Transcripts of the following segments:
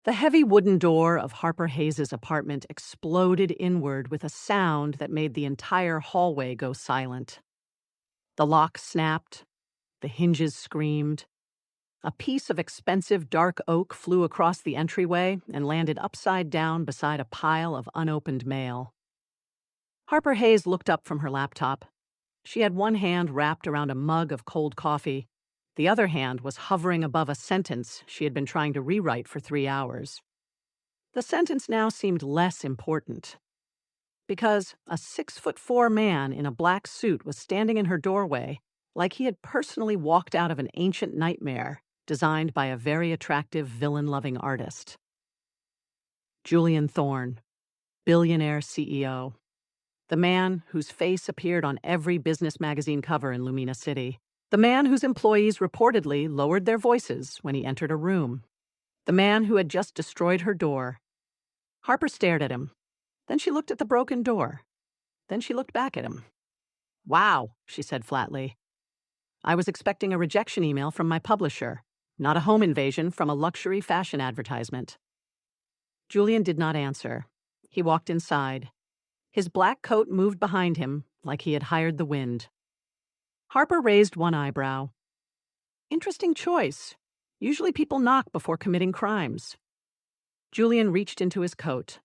The heavy wooden door of Harper Hayes' apartment exploded inward with a sound that made the entire hallway go silent. The lock snapped. The hinges screamed. A piece of expensive dark oak flew across the entryway and landed upside down beside a pile of unopened mail. Harper Hayes looked up from her laptop. She had one hand wrapped around a mug of cold coffee. The other hand was hovering above a sentence she had been trying to rewrite for 3 hours. The sentence now seemed less important. Because a 6'4" man in a black suit was standing in her doorway like he had personally walked out of an ancient nightmare designed by a very attractive villain-loving artist. Julian Thorne, billionaire CEO. The man whose face appeared on every business magazine cover in Lumina City. The man whose employees reportedly lowered their voices when he entered a room. The man who had just destroyed her door. Harper stared at him. Then she looked at the broken door. Then she looked back at him. "Wow," she said flatly. "I was expecting a rejection email from my publisher, not a home invasion from a luxury fashion advertisement." Julian did not answer. He walked inside. His black coat moved behind him like he had hired the wind. Harper raised one eyebrow. "Interesting choice. Usually people knock before committing crimes." Julian reached into his coat.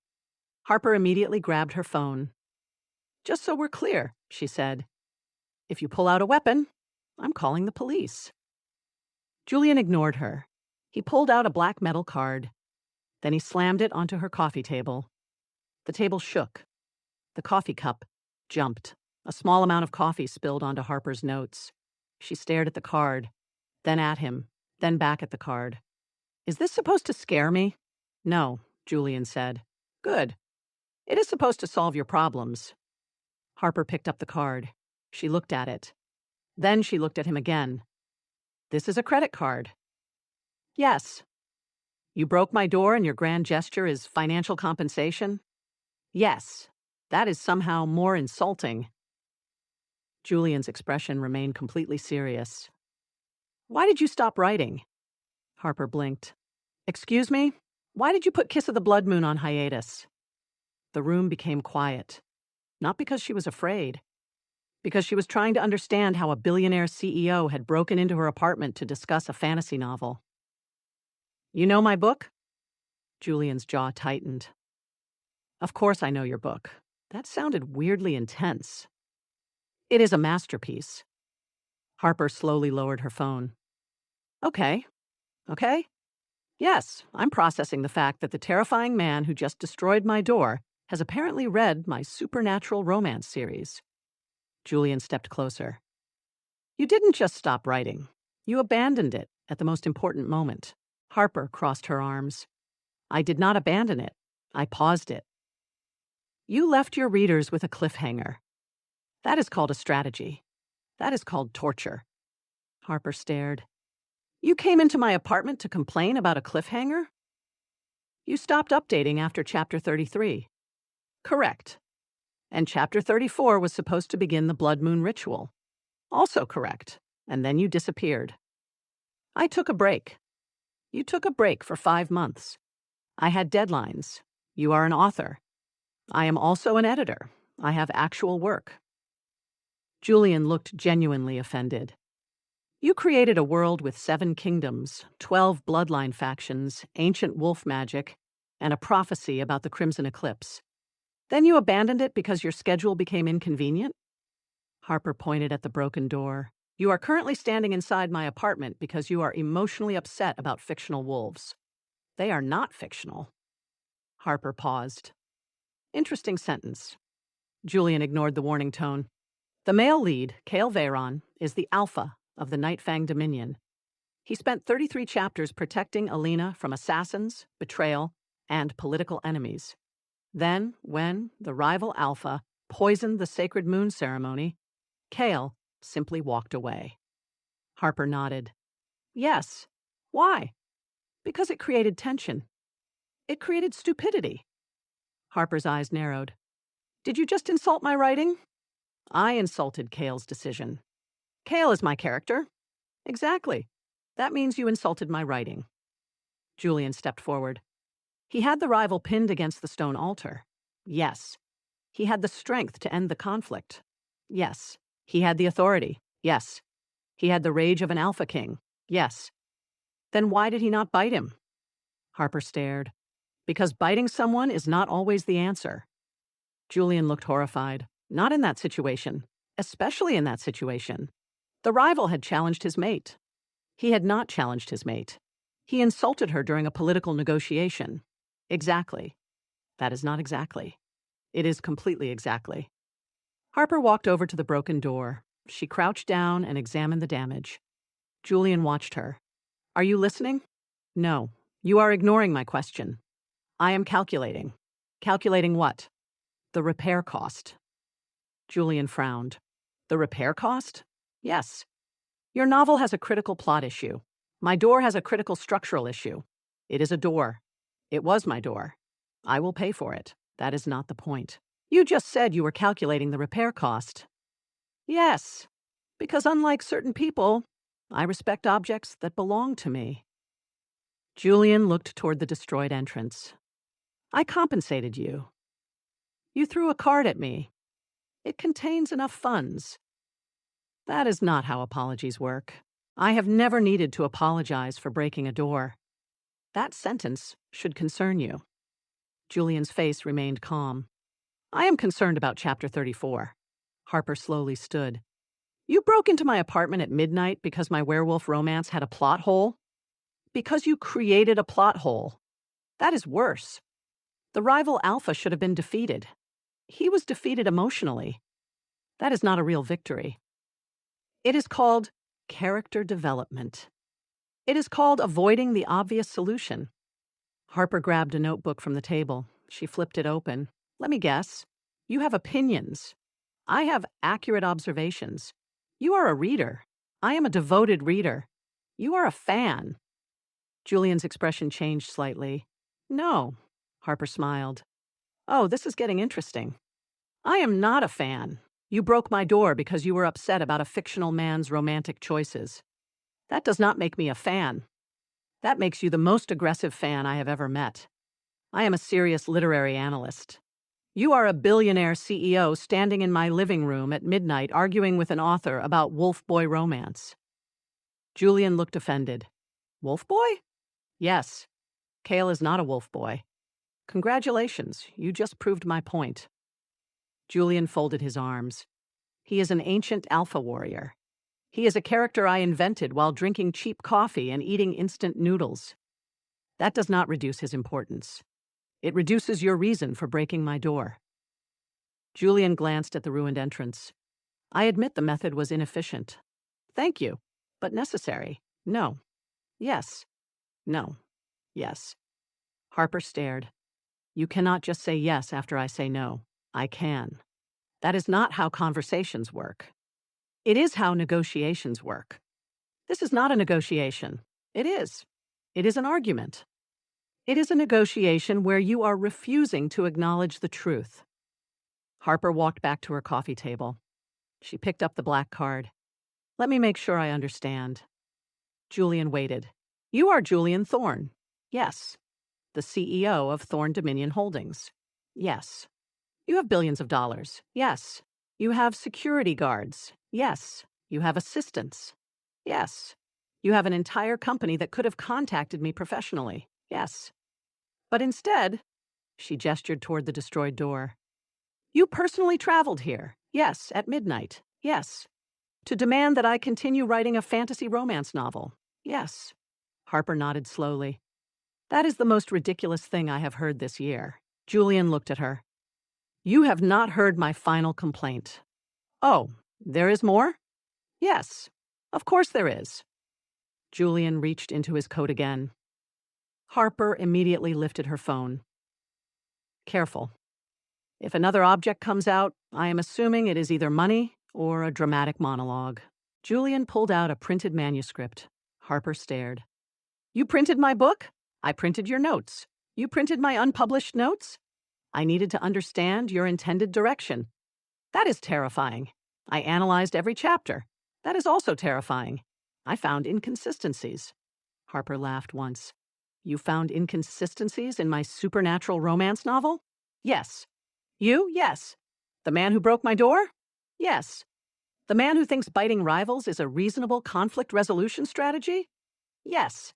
Harper immediately grabbed her phone. "Just so we're clear," she said. "If you pull out a weapon, I'm calling the police." Julian ignored her. He pulled out a black metal card. Then he slammed it onto her coffee table. The table shook. The coffee cup jumped. A small amount of coffee spilled onto Harper's notes. She stared at the card, then at him, then back at the card. "Is this supposed to scare me?" "No," Julian said. "Good. It is supposed to solve your problems." Harper picked up the card. She looked at it. Then she looked at him again. "This is a credit card." "Yes." "You broke my door and your grand gesture is financial compensation?" "Yes. That is somehow more insulting." Julian's expression remained completely serious. "Why did you stop writing?" Harper blinked. "Excuse me? Why did you put Kiss of the Blood Moon on hiatus?" The room became quiet. Not because she was afraid. Because she was trying to understand how a billionaire CEO had broken into her apartment to discuss a fantasy novel. "You know my book?" Julian's jaw tightened. "Of course I know your book." That sounded weirdly intense. "It is a masterpiece." Harper slowly lowered her phone. Okay. Yes, I'm processing the fact that the terrifying man who just destroyed my door has apparently read my supernatural romance series." Julian stepped closer. "You didn't just stop writing. You abandoned it at the most important moment." Harper crossed her arms. "I did not abandon it. I paused it." "You left your readers with a cliffhanger. That is called a strategy. That is called torture." Harper stared. "You came into my apartment to complain about a cliffhanger?" "You stopped updating after Chapter 33. "Correct. And Chapter 34 was supposed to begin the Blood Moon ritual. Also correct. And then you disappeared. I took a break. You took a break for 5 months. I had deadlines. You are an author. I am also an editor. I have actual work." Julian looked genuinely offended. "You created a world with 7 kingdoms, 12 bloodline factions, ancient wolf magic, and a prophecy about the Crimson Eclipse. Then you abandoned it because your schedule became inconvenient?" Harper pointed at the broken door. "You are currently standing inside my apartment because you are emotionally upset about fictional wolves. They are not fictional." Harper paused. "Interesting sentence." Julian ignored the warning tone. "The male lead, Cale Veyron, is the alpha of the Nightfang Dominion. He spent 33 chapters protecting Alina from assassins, betrayal, and political enemies. Then, when the rival alpha poisoned the sacred moon ceremony, Cale simply walked away." Harper nodded. "Yes. Why?" "Because it created tension. It created stupidity." Harper's eyes narrowed. "Did you just insult my writing?" "I insulted Cale's decision." "Cale is my character." "Exactly. That means you insulted my writing." Julian stepped forward. He had the rival pinned against the stone altar. Yes. He had the strength to end the conflict. Yes. He had the authority. Yes. He had the rage of an alpha king. Yes. Then why did he not bite him? Harper stared. Because biting someone is not always the answer. Julian looked horrified. Not in that situation. Especially in that situation. The rival had challenged his mate. He had not challenged his mate. He insulted her during a political negotiation. Exactly. That is not exactly. It is completely exactly. Harper walked over to the broken door. She crouched down and examined the damage. Julian watched her. Are you listening? No. You are ignoring my question. I am calculating. Calculating what? The repair cost. Julian frowned. The repair cost? Yes. Your novel has a critical plot issue. My door has a critical structural issue. It is a door. It was my door. I will pay for it. That is not the point. You just said you were calculating the repair cost. Yes, because unlike certain people, I respect objects that belong to me. Julian looked toward the destroyed entrance. I compensated you. You threw a card at me. It contains enough funds. That is not how apologies work. I have never needed to apologize for breaking a door. That sentence should concern you. Julian's face remained calm. I am concerned about Chapter 34. Harper slowly stood. You broke into my apartment at midnight because my werewolf romance had a plot hole? Because you created a plot hole. That is worse. The rival alpha should have been defeated. He was defeated emotionally. That is not a real victory. It is called character development. It is called avoiding the obvious solution. Harper grabbed a notebook from the table. She flipped it open. Let me guess. You have opinions. I have accurate observations. You are a reader. I am a devoted reader. You are a fan. Julian's expression changed slightly. No, Harper smiled. Oh, this is getting interesting. I am not a fan. You broke my door because you were upset about a fictional man's romantic choices. That does not make me a fan. That makes you the most aggressive fan I have ever met. I am a serious literary analyst. You are a billionaire CEO standing in my living room at midnight arguing with an author about wolf boy romance. Julian looked offended. Wolf boy? Yes. Cale is not a wolf boy. Congratulations, you just proved my point. Julian folded his arms. He is an ancient alpha warrior. He is a character I invented while drinking cheap coffee and eating instant noodles. That does not reduce his importance. It reduces your reason for breaking my door. Julian glanced at the ruined entrance. I admit the method was inefficient. Thank you, but necessary. No. Yes. No. Yes. Harper stared. You cannot just say yes after I say no. I can. That is not how conversations work. It is how negotiations work. This is not a negotiation. It is. It is an argument. It is a negotiation where you are refusing to acknowledge the truth. Harper walked back to her coffee table. She picked up the black card. Let me make sure I understand. Julian waited. You are Julian Thorne. Yes. The CEO of Thorne Dominion Holdings. Yes. You have billions of dollars. Yes. You have security guards. Yes. You have assistants. Yes. You have an entire company that could have contacted me professionally. Yes. But instead, she gestured toward the destroyed door. You personally traveled here. Yes, at midnight. Yes. To demand that I continue writing a fantasy romance novel. Yes. Harper nodded slowly. That is the most ridiculous thing I have heard this year. Julian looked at her. You have not heard my final complaint. Oh, there is more? Yes. Of course there is. Julian reached into his coat again. Harper immediately lifted her phone. Careful. If another object comes out, I am assuming it is either money or a dramatic monologue. Julian pulled out a printed manuscript. Harper stared. You printed my book? I printed your notes. You printed my unpublished notes? I needed to understand your intended direction. That is terrifying. I analyzed every chapter. That is also terrifying. I found inconsistencies. Harper laughed once. You found inconsistencies in my supernatural romance novel? Yes. You? Yes. The man who broke my door? Yes. The man who thinks biting rivals is a reasonable conflict resolution strategy? Yes.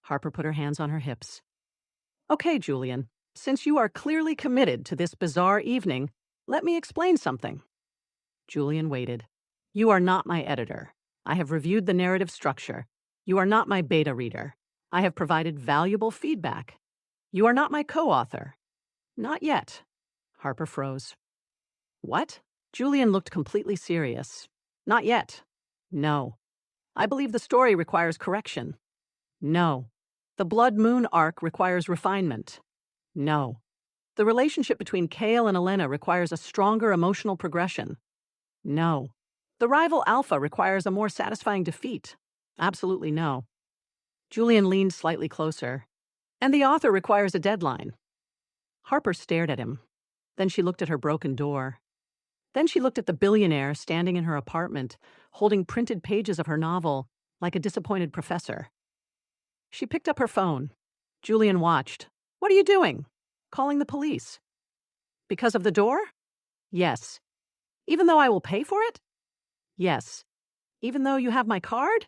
Harper put her hands on her hips. Okay, Julian, since you are clearly committed to this bizarre evening, let me explain something. Julian waited. You are not my editor. I have reviewed the narrative structure. You are not my beta reader. I have provided valuable feedback. You are not my co-author. Not yet. Harper froze. What? Julian looked completely serious. Not yet. No. I believe the story requires correction. No. The Blood Moon arc requires refinement. No. The relationship between Kale and Elena requires a stronger emotional progression. No. The rival Alpha requires a more satisfying defeat. Absolutely no. Julian leaned slightly closer. And the author requires a deadline. Harper stared at him. Then she looked at her broken door. Then she looked at the billionaire standing in her apartment, holding printed pages of her novel, like a disappointed professor. She picked up her phone. Julian watched. What are you doing? Calling the police. Because of the door? Yes. Even though I will pay for it? Yes. Even though you have my card?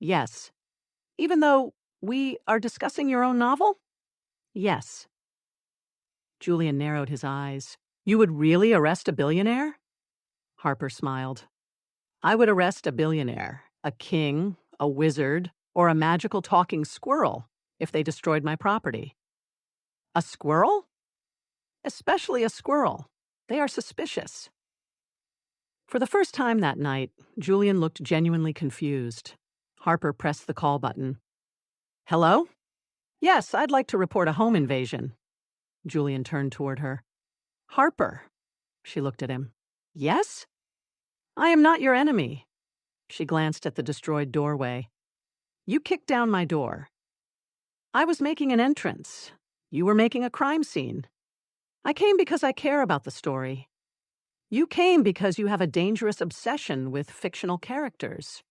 Yes. Even though we are discussing your own novel? Yes. Julian narrowed his eyes. You would really arrest a billionaire? Harper smiled. I would arrest a billionaire, a king, a wizard, or a magical talking squirrel if they destroyed my property. A squirrel? Especially a squirrel. They are suspicious. For the first time that night, Julian looked genuinely confused. Harper pressed the call button. Hello? Yes, I'd like to report a home invasion. Julian turned toward her. Harper. She looked at him. Yes? I am not your enemy. She glanced at the destroyed doorway. You kicked down my door. I was making an entrance. You were making a crime scene. I came because I care about the story. You came because you have a dangerous obsession with fictional characters.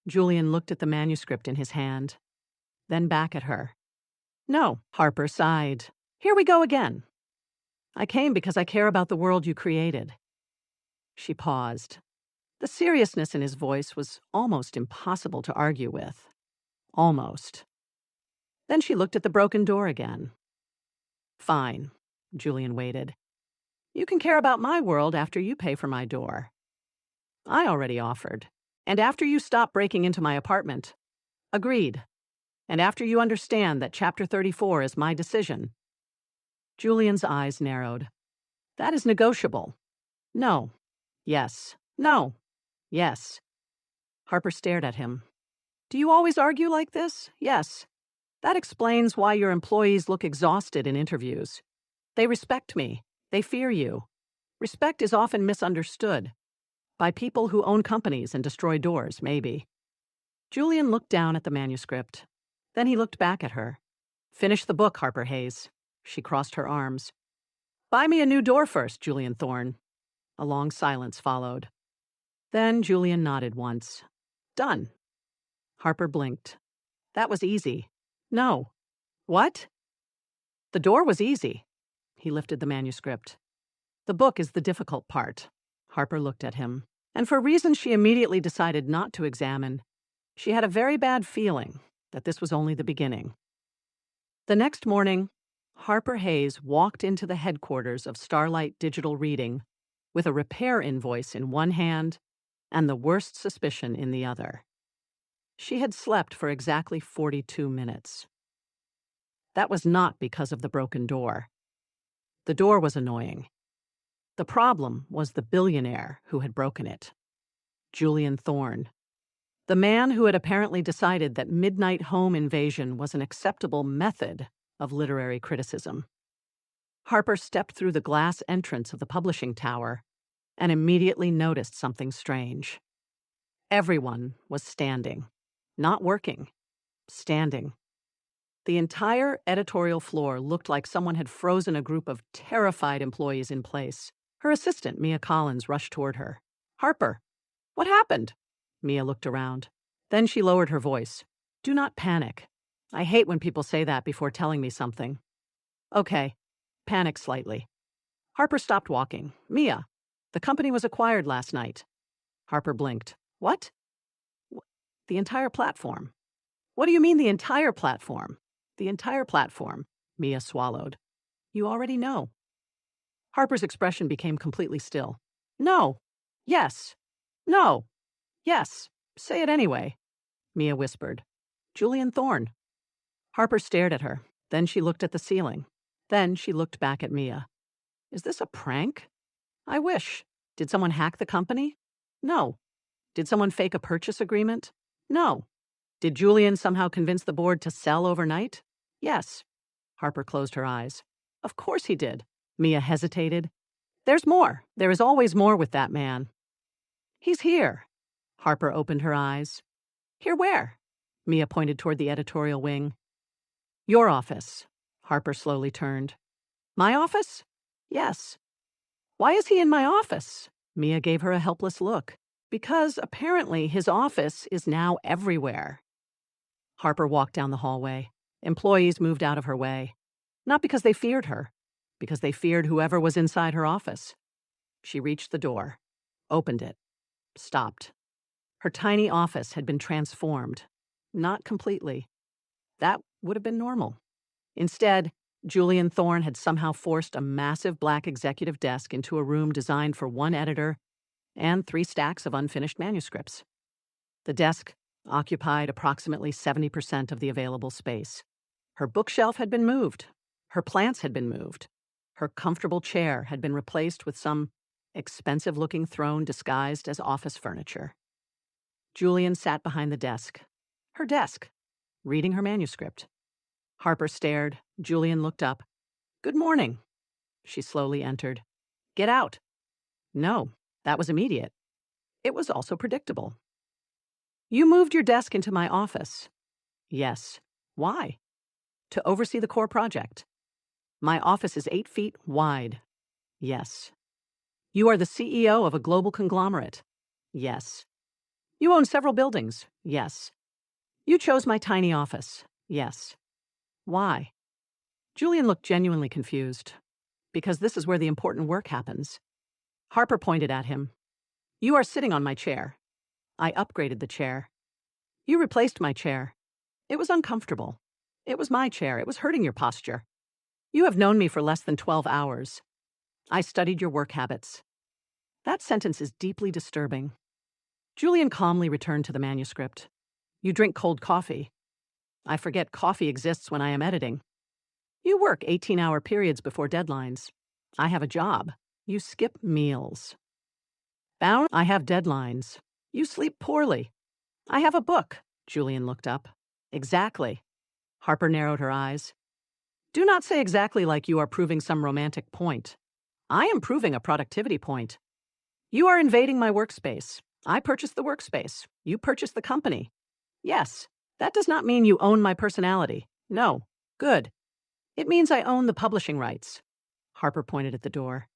Julian looked at the manuscript in his hand, then back at her. No, Harper sighed. Here we go again. I came because I care about the world you created. She paused. The seriousness in his voice was almost impossible to argue with. Almost. Then she looked at the broken door again. Fine. Julian waited. You can care about my world after you pay for my door. I already offered. And after you stop breaking into my apartment. Agreed. And after you understand that Chapter 34 is my decision. Julian's eyes narrowed. That is negotiable. No. Yes. No. Yes. Harper stared at him. Do you always argue like this? Yes. That explains why your employees look exhausted in interviews. They respect me. They fear you. Respect is often misunderstood. By people who own companies and destroy doors, maybe. Julian looked down at the manuscript. Then he looked back at her. Finish the book, Harper Hayes. She crossed her arms. Buy me a new door first, Julian Thorne. A long silence followed. Then Julian nodded once. Done. Harper blinked. That was easy. No. What? The door was easy. He lifted the manuscript. The book is the difficult part. Harper looked at him. And for reasons she immediately decided not to examine, she had a very bad feeling that this was only the beginning. The next morning, Harper Hayes walked into the headquarters of Starlight Digital Reading with a repair invoice in one hand and the worst suspicion in the other. She had slept for exactly 42 minutes. That was not because of the broken door. The door was annoying. The problem was the billionaire who had broken it. Julian Thorne. The man who had apparently decided that midnight home invasion was an acceptable method of literary criticism. Harper stepped through the glass entrance of the publishing tower and immediately noticed something strange. Everyone was standing. Not working. Standing. The entire editorial floor looked like someone had frozen a group of terrified employees in place. Her assistant, Mia Collins, rushed toward her. Harper, what happened? Mia looked around. Then she lowered her voice. Do not panic. I hate when people say that before telling me something. Okay. Panic slightly. Harper stopped walking. Mia, the company was acquired last night. Harper blinked. What? The entire platform. What do you mean the entire platform? The entire platform. Mia swallowed. You already know. Harper's expression became completely still. No. Yes. No. Yes. Say it anyway, Mia whispered. Julian Thorne. Harper stared at her. Then she looked at the ceiling. Then she looked back at Mia. Is this a prank? I wish. Did someone hack the company? No. Did someone fake a purchase agreement? No. Did Julian somehow convince the board to sell overnight? Yes. Harper closed her eyes. Of course he did. Mia hesitated. There's more. There is always more with that man. He's here. Harper opened her eyes. Here where? Mia pointed toward the editorial wing. Your office. Harper slowly turned. My office? Yes. Why is he in my office? Mia gave her a helpless look. Because apparently his office is now everywhere. Harper walked down the hallway. Employees moved out of her way. Not because they feared her, because they feared whoever was inside her office. She reached the door, opened it, stopped. Her tiny office had been transformed. Not completely. That would have been normal. Instead, Julian Thorne had somehow forced a massive black executive desk into a room designed for one editor and 3 stacks of unfinished manuscripts. The desk occupied approximately 70% of the available space. Her bookshelf had been moved. Her plants had been moved. Her comfortable chair had been replaced with some expensive-looking throne disguised as office furniture. Julian sat behind the desk. Her desk, reading her manuscript. Harper stared. Julian looked up. Good morning. She slowly entered. Get out. No, that was immediate. It was also predictable. You moved your desk into my office. Yes. Why? To oversee the core project. My office is 8 feet wide. Yes. You are the CEO of a global conglomerate. Yes. You own several buildings. Yes. You chose my tiny office. Yes. Why? Julian looked genuinely confused. Because this is where the important work happens. Harper pointed at him. You are sitting on my chair. I upgraded the chair. You replaced my chair. It was uncomfortable. It was my chair. It was hurting your posture. You have known me for less than 12 hours. I studied your work habits. That sentence is deeply disturbing. Julian calmly returned to the manuscript. You drink cold coffee. I forget coffee exists when I am editing. You work 18-hour periods before deadlines. I have a job. You skip meals. Bound, I have deadlines. You sleep poorly. I have a book. Julian looked up. Exactly. Harper narrowed her eyes. Do not say exactly like you are proving some romantic point. I am proving a productivity point. You are invading my workspace. I purchased the workspace. You purchased the company. Yes, that does not mean you own my personality. No. Good. It means I own the publishing rights. Harper pointed at the door.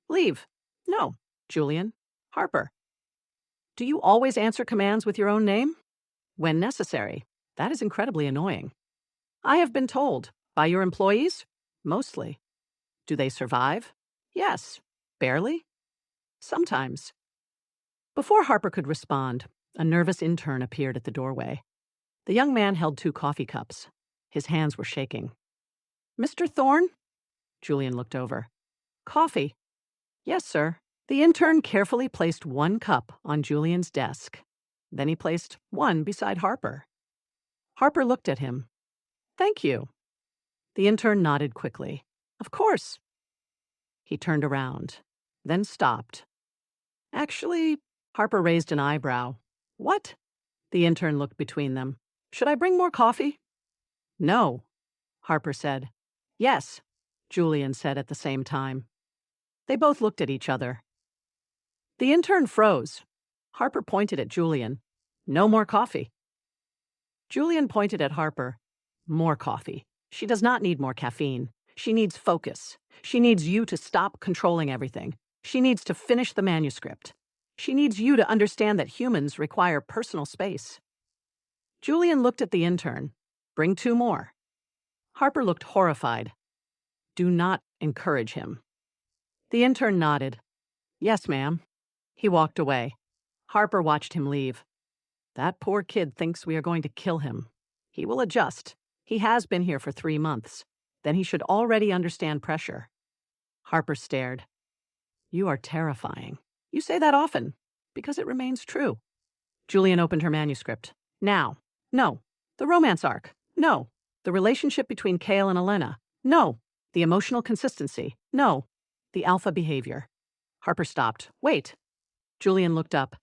Leave. No. Julian. Harper. Do you always answer commands with your own name? When necessary. That is incredibly annoying. I have been told. By your employees? Mostly. Do they survive? Yes. Barely? Sometimes. Before Harper could respond, a nervous intern appeared at the doorway. The young man held 2 coffee cups. His hands were shaking. Mr. Thorne? Julian looked over. Coffee. Yes, sir. The intern carefully placed 1 cup on Julian's desk. Then he placed 1 beside Harper. Harper looked at him. Thank you. The intern nodded quickly. Of course. He turned around, then stopped. Actually, Harper raised an eyebrow. What? The intern looked between them. Should I bring more coffee? No, Harper said. Yes, Julian said at the same time. They both looked at each other. The intern froze. Harper pointed at Julian. No more coffee. Julian pointed at Harper. More coffee. She does not need more caffeine. She needs focus. She needs you to stop controlling everything. She needs to finish the manuscript. She needs you to understand that humans require personal space. Julian looked at the intern. Bring 2 more. Harper looked horrified. Do not encourage him. The intern nodded. Yes, ma'am. He walked away. Harper watched him leave. That poor kid thinks we are going to kill him. He will adjust. He has been here for 3 months. Then he should already understand pressure. Harper stared. You are terrifying. You say that often, because it remains true. Julian opened her manuscript. Now. No. The romance arc. No. The relationship between Cale and Elena. No. The emotional consistency. No. The alpha behavior. Harper stopped. Wait. Julian looked up.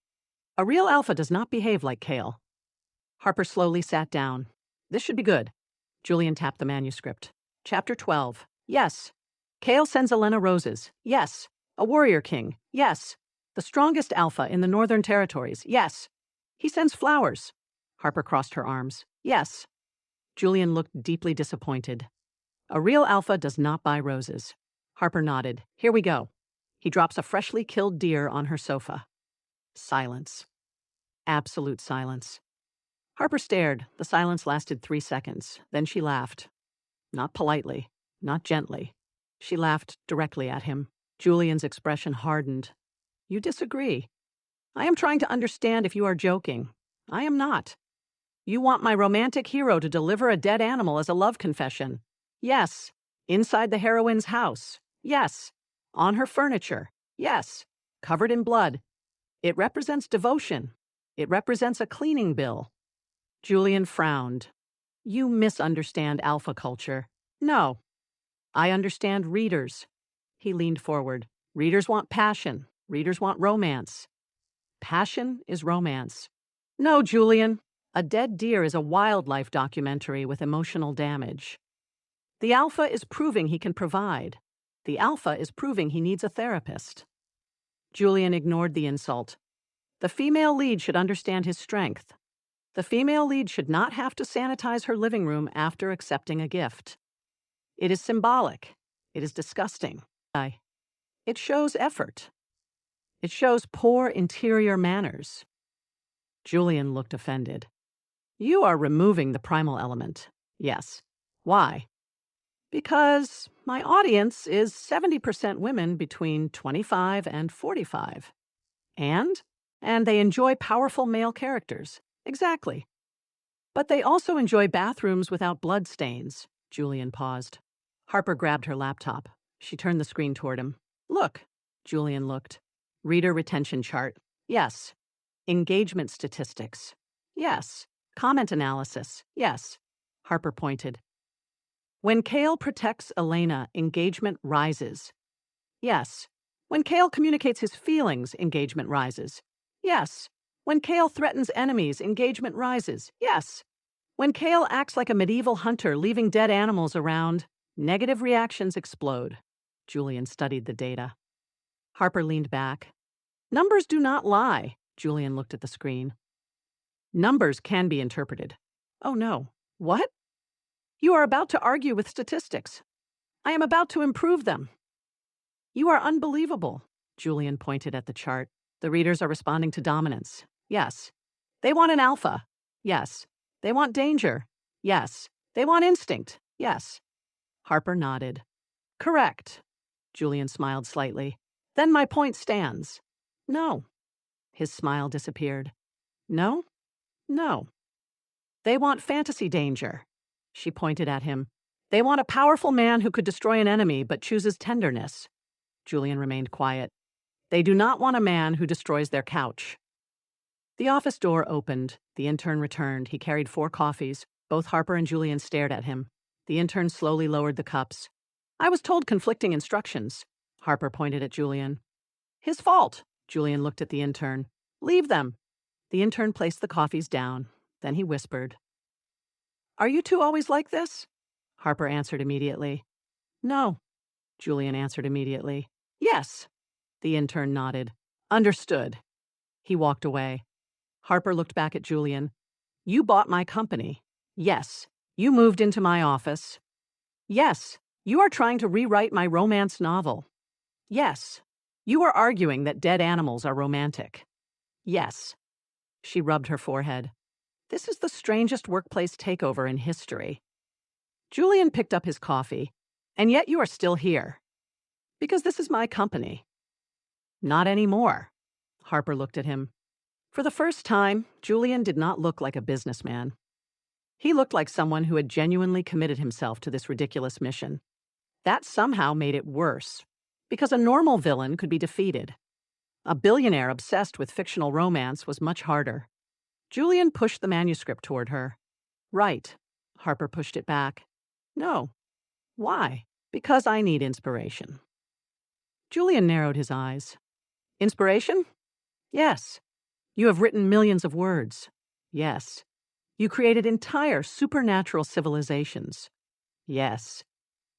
A real alpha does not behave like Cale. Harper slowly sat down. This should be good. Julian tapped the manuscript. Chapter 12. Yes. Cale sends Elena roses. Yes. A warrior king. Yes. The strongest alpha in the Northern Territories. Yes. He sends flowers. Harper crossed her arms. Yes. Julian looked deeply disappointed. A real alpha does not buy roses. Harper nodded. Here we go. He drops a freshly killed deer on her sofa. Silence. Absolute silence. Harper stared. The silence lasted 3 seconds. Then she laughed. Not politely, not gently. She laughed directly at him. Julian's expression hardened. You disagree. I am trying to understand if you are joking. I am not. You want my romantic hero to deliver a dead animal as a love confession. Yes. Inside the heroine's house. Yes. On her furniture. Yes. Covered in blood. It represents devotion. It represents a cleaning bill. Julian frowned. You misunderstand alpha culture. No. I understand readers. He leaned forward. Readers want passion. Readers want romance. Passion is romance. No, Julian. A dead deer is a wildlife documentary with emotional damage. The alpha is proving he can provide. The alpha is proving he needs a therapist. Julian ignored the insult. The female lead should understand his strength. The female lead should not have to sanitize her living room after accepting a gift. It is symbolic. It is disgusting. It shows effort. It shows poor interior manners. Julian looked offended. You are removing the primal element. Yes. Why? Because my audience is 70% women between 25 and 45. And they enjoy powerful male characters. Exactly. But they also enjoy bathrooms without bloodstains. Julian paused. Harper grabbed her laptop. She turned the screen toward him. Look. Julian looked. Reader retention chart. Yes. Engagement statistics. Yes. Comment analysis. Yes. Harper pointed. When Cale protects Elena, engagement rises. Yes. When Cale communicates his feelings, engagement rises. Yes. When Cale threatens enemies, engagement rises. Yes. When Cale acts like a medieval hunter, leaving dead animals around, negative reactions explode. Julian studied the data. Harper leaned back. Numbers do not lie. Julian looked at the screen. Numbers can be interpreted. Oh no. What? You are about to argue with statistics. I am about to improve them. You are unbelievable. Julian pointed at the chart. The readers are responding to dominance. Yes. They want an alpha. Yes. They want danger. Yes. They want instinct. Yes. Harper nodded. Correct. Julian smiled slightly. Then my point stands. No. His smile disappeared. No? No. They want fantasy danger. She pointed at him. They want a powerful man who could destroy an enemy but chooses tenderness. Julian remained quiet. They do not want a man who destroys their couch. The office door opened. The intern returned. He carried 4 coffees. Both Harper and Julian stared at him. The intern slowly lowered the cups. I was told conflicting instructions. Harper pointed at Julian. His fault. Julian looked at the intern. Leave them. The intern placed the coffees down. Then he whispered. Are you two always like this? Harper answered immediately. No. Julian answered immediately. Yes. The intern nodded. Understood. He walked away. Harper looked back at Julian. You bought my company. Yes. You moved into my office. Yes. You are trying to rewrite my romance novel. Yes. You are arguing that dead animals are romantic. Yes. She rubbed her forehead. This is the strangest workplace takeover in history. Julian picked up his coffee. And yet you are still here. Because this is my company. Not anymore. Harper looked at him. For the first time, Julian did not look like a businessman. He looked like someone who had genuinely committed himself to this ridiculous mission. That somehow made it worse, because a normal villain could be defeated. A billionaire obsessed with fictional romance was much harder. Julian pushed the manuscript toward her. Right. Harper pushed it back. No. Why? Because I need inspiration. Julian narrowed his eyes. Inspiration? Yes. You have written millions of words. Yes. You created entire supernatural civilizations. Yes.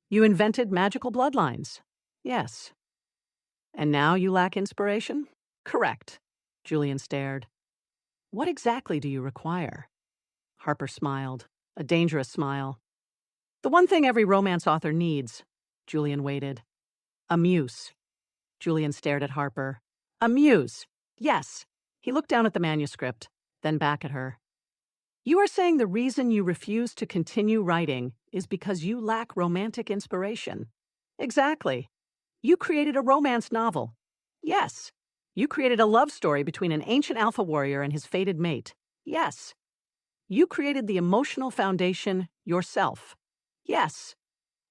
You invented magical bloodlines. Yes. And now you lack inspiration? Correct. Julian stared. What exactly do you require? Harper smiled, a dangerous smile. The one thing every romance author needs. Julian waited. A muse. Julian stared at Harper. A muse. Yes. He looked down at the manuscript, then back at her. You are saying the reason you refuse to continue writing is because you lack romantic inspiration. Exactly. You created a romance novel. Yes. You created a love story between an ancient alpha warrior and his fated mate. Yes. You created the emotional foundation yourself. Yes.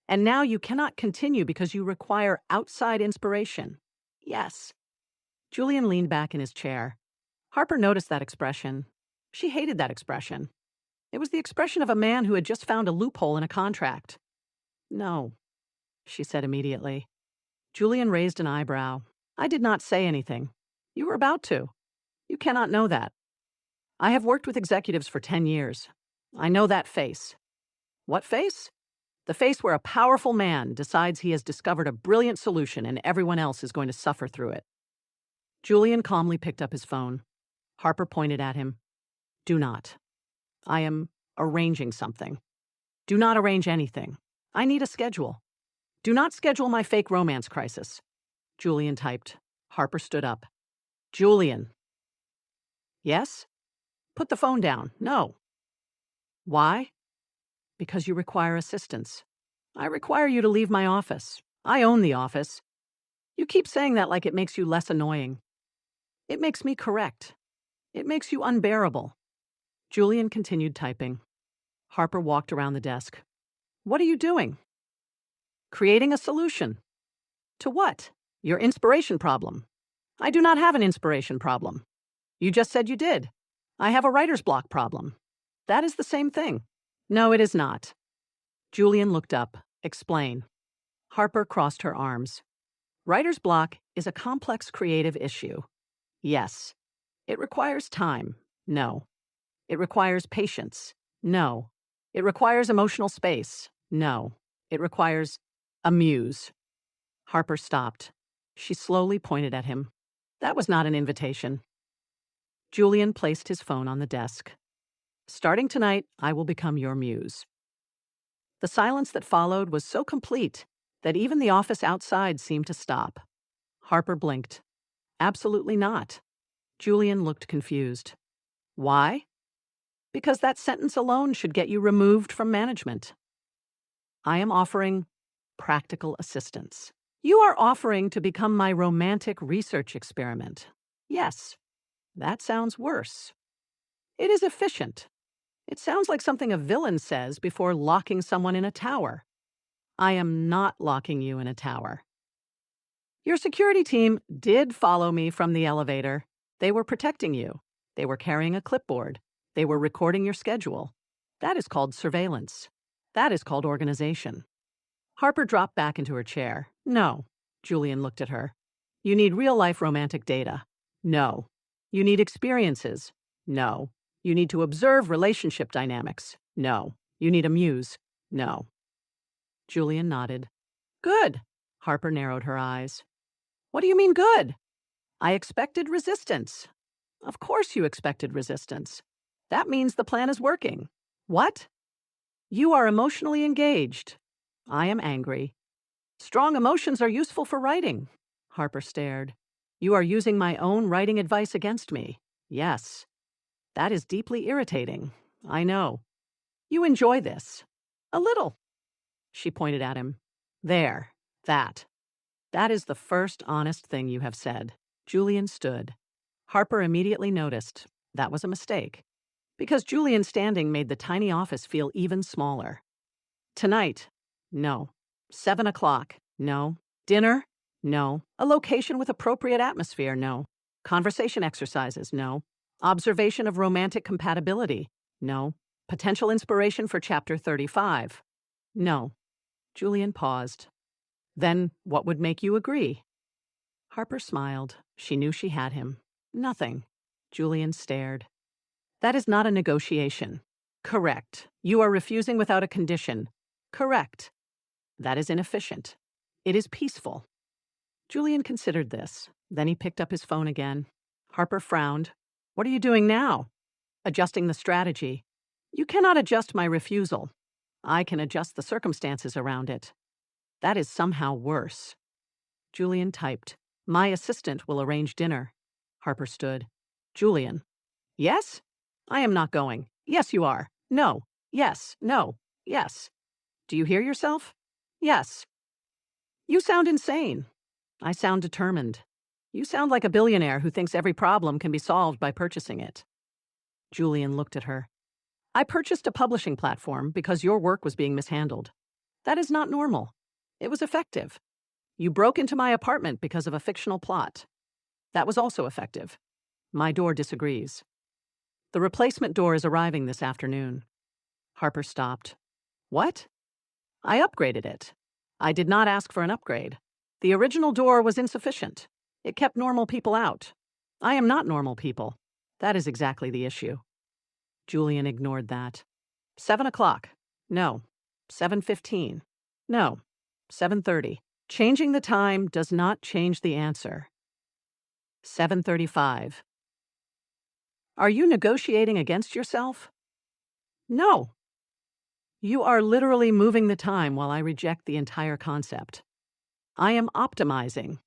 And now you cannot continue because you require outside inspiration. Yes. Julian leaned back in his chair. Harper noticed that expression. She hated that expression. It was the expression of a man who had just found a loophole in a contract. No, she said immediately. Julian raised an eyebrow. I did not say anything. You were about to. You cannot know that. I have worked with executives for 10 years. I know that face. What face? The face where a powerful man decides he has discovered a brilliant solution and everyone else is going to suffer through it. Julian calmly picked up his phone. Harper pointed at him. Do not. I am arranging something. Do not arrange anything. I need a schedule. Do not schedule my fake romance crisis. Julian typed. Harper stood up. Julian. Yes? Put the phone down. No. Why? Because you require assistance. I require you to leave my office. I own the office. You keep saying that like it makes you less annoying. It makes me correct. It makes you unbearable. Julian continued typing. Harper walked around the desk. What are you doing? Creating a solution. To what? Your inspiration problem. I do not have an inspiration problem. You just said you did. I have a writer's block problem. That is the same thing. No, it is not. Julian looked up. Explain. Harper crossed her arms. Writer's block is a complex creative issue. Yes. It requires time. No. It requires patience. No. It requires emotional space. No. It requires a muse. Harper stopped. She slowly pointed at him. That was not an invitation. Julian placed his phone on the desk. Starting tonight, I will become your muse. The silence that followed was so complete that even the office outside seemed to stop. Harper blinked. Absolutely not. Julian looked confused. Why? Because that sentence alone should get you removed from management. I am offering practical assistance. You are offering to become my romantic research experiment. Yes, that sounds worse. It is efficient. It sounds like something a villain says before locking someone in a tower. I am not locking you in a tower. Your security team did follow me from the elevator. They were protecting you. They were carrying a clipboard. They were recording your schedule. That is called surveillance. That is called organization. Harper dropped back into her chair. No. Julian looked at her. You need real-life romantic data. No. You need experiences. No. You need to observe relationship dynamics. No. You need a muse. No. Julian nodded. Good. Harper narrowed her eyes. What do you mean good? I expected resistance. Of course you expected resistance. That means the plan is working. What? You are emotionally engaged. I am angry. Strong emotions are useful for writing. Harper stared. You are using my own writing advice against me. Yes. That is deeply irritating. I know. You enjoy this. A little. She pointed at him. There. That. That is the first honest thing you have said. Julian stood. Harper immediately noticed. That was a mistake. Because Julian standing made the tiny office feel even smaller. Tonight? No. 7 o'clock? No. Dinner? No. A location with appropriate atmosphere? No. Conversation exercises? No. Observation of romantic compatibility? No. Potential inspiration for Chapter 35? No. Julian paused. Then what would make you agree? Harper smiled. She knew she had him. Nothing. Julian stared. That is not a negotiation. Correct. You are refusing without a condition. Correct. That is inefficient. It is peaceful. Julian considered this. Then he picked up his phone again. Harper frowned. What are you doing now? Adjusting the strategy. You cannot adjust my refusal. I can adjust the circumstances around it. That is somehow worse. Julian typed. My assistant will arrange dinner. Harper stood. Julian. Yes? I am not going. Yes, you are. No. Yes. No. Yes. Do you hear yourself? Yes. You sound insane. I sound determined. You sound like a billionaire who thinks every problem can be solved by purchasing it. Julian looked at her. I purchased a publishing platform because your work was being mishandled. That is not normal. It was effective. You broke into my apartment because of a fictional plot. That was also effective. My door disagrees. The replacement door is arriving this afternoon. Harper stopped. What? I upgraded it. I did not ask for an upgrade. The original door was insufficient. It kept normal people out. I am not normal people. That is exactly the issue. Julian ignored that. 7 o'clock. No. 7:15. No. 7:30. Changing the time does not change the answer. 7:35. Are you negotiating against yourself? No. You are literally moving the time while I reject the entire concept. I am optimizing.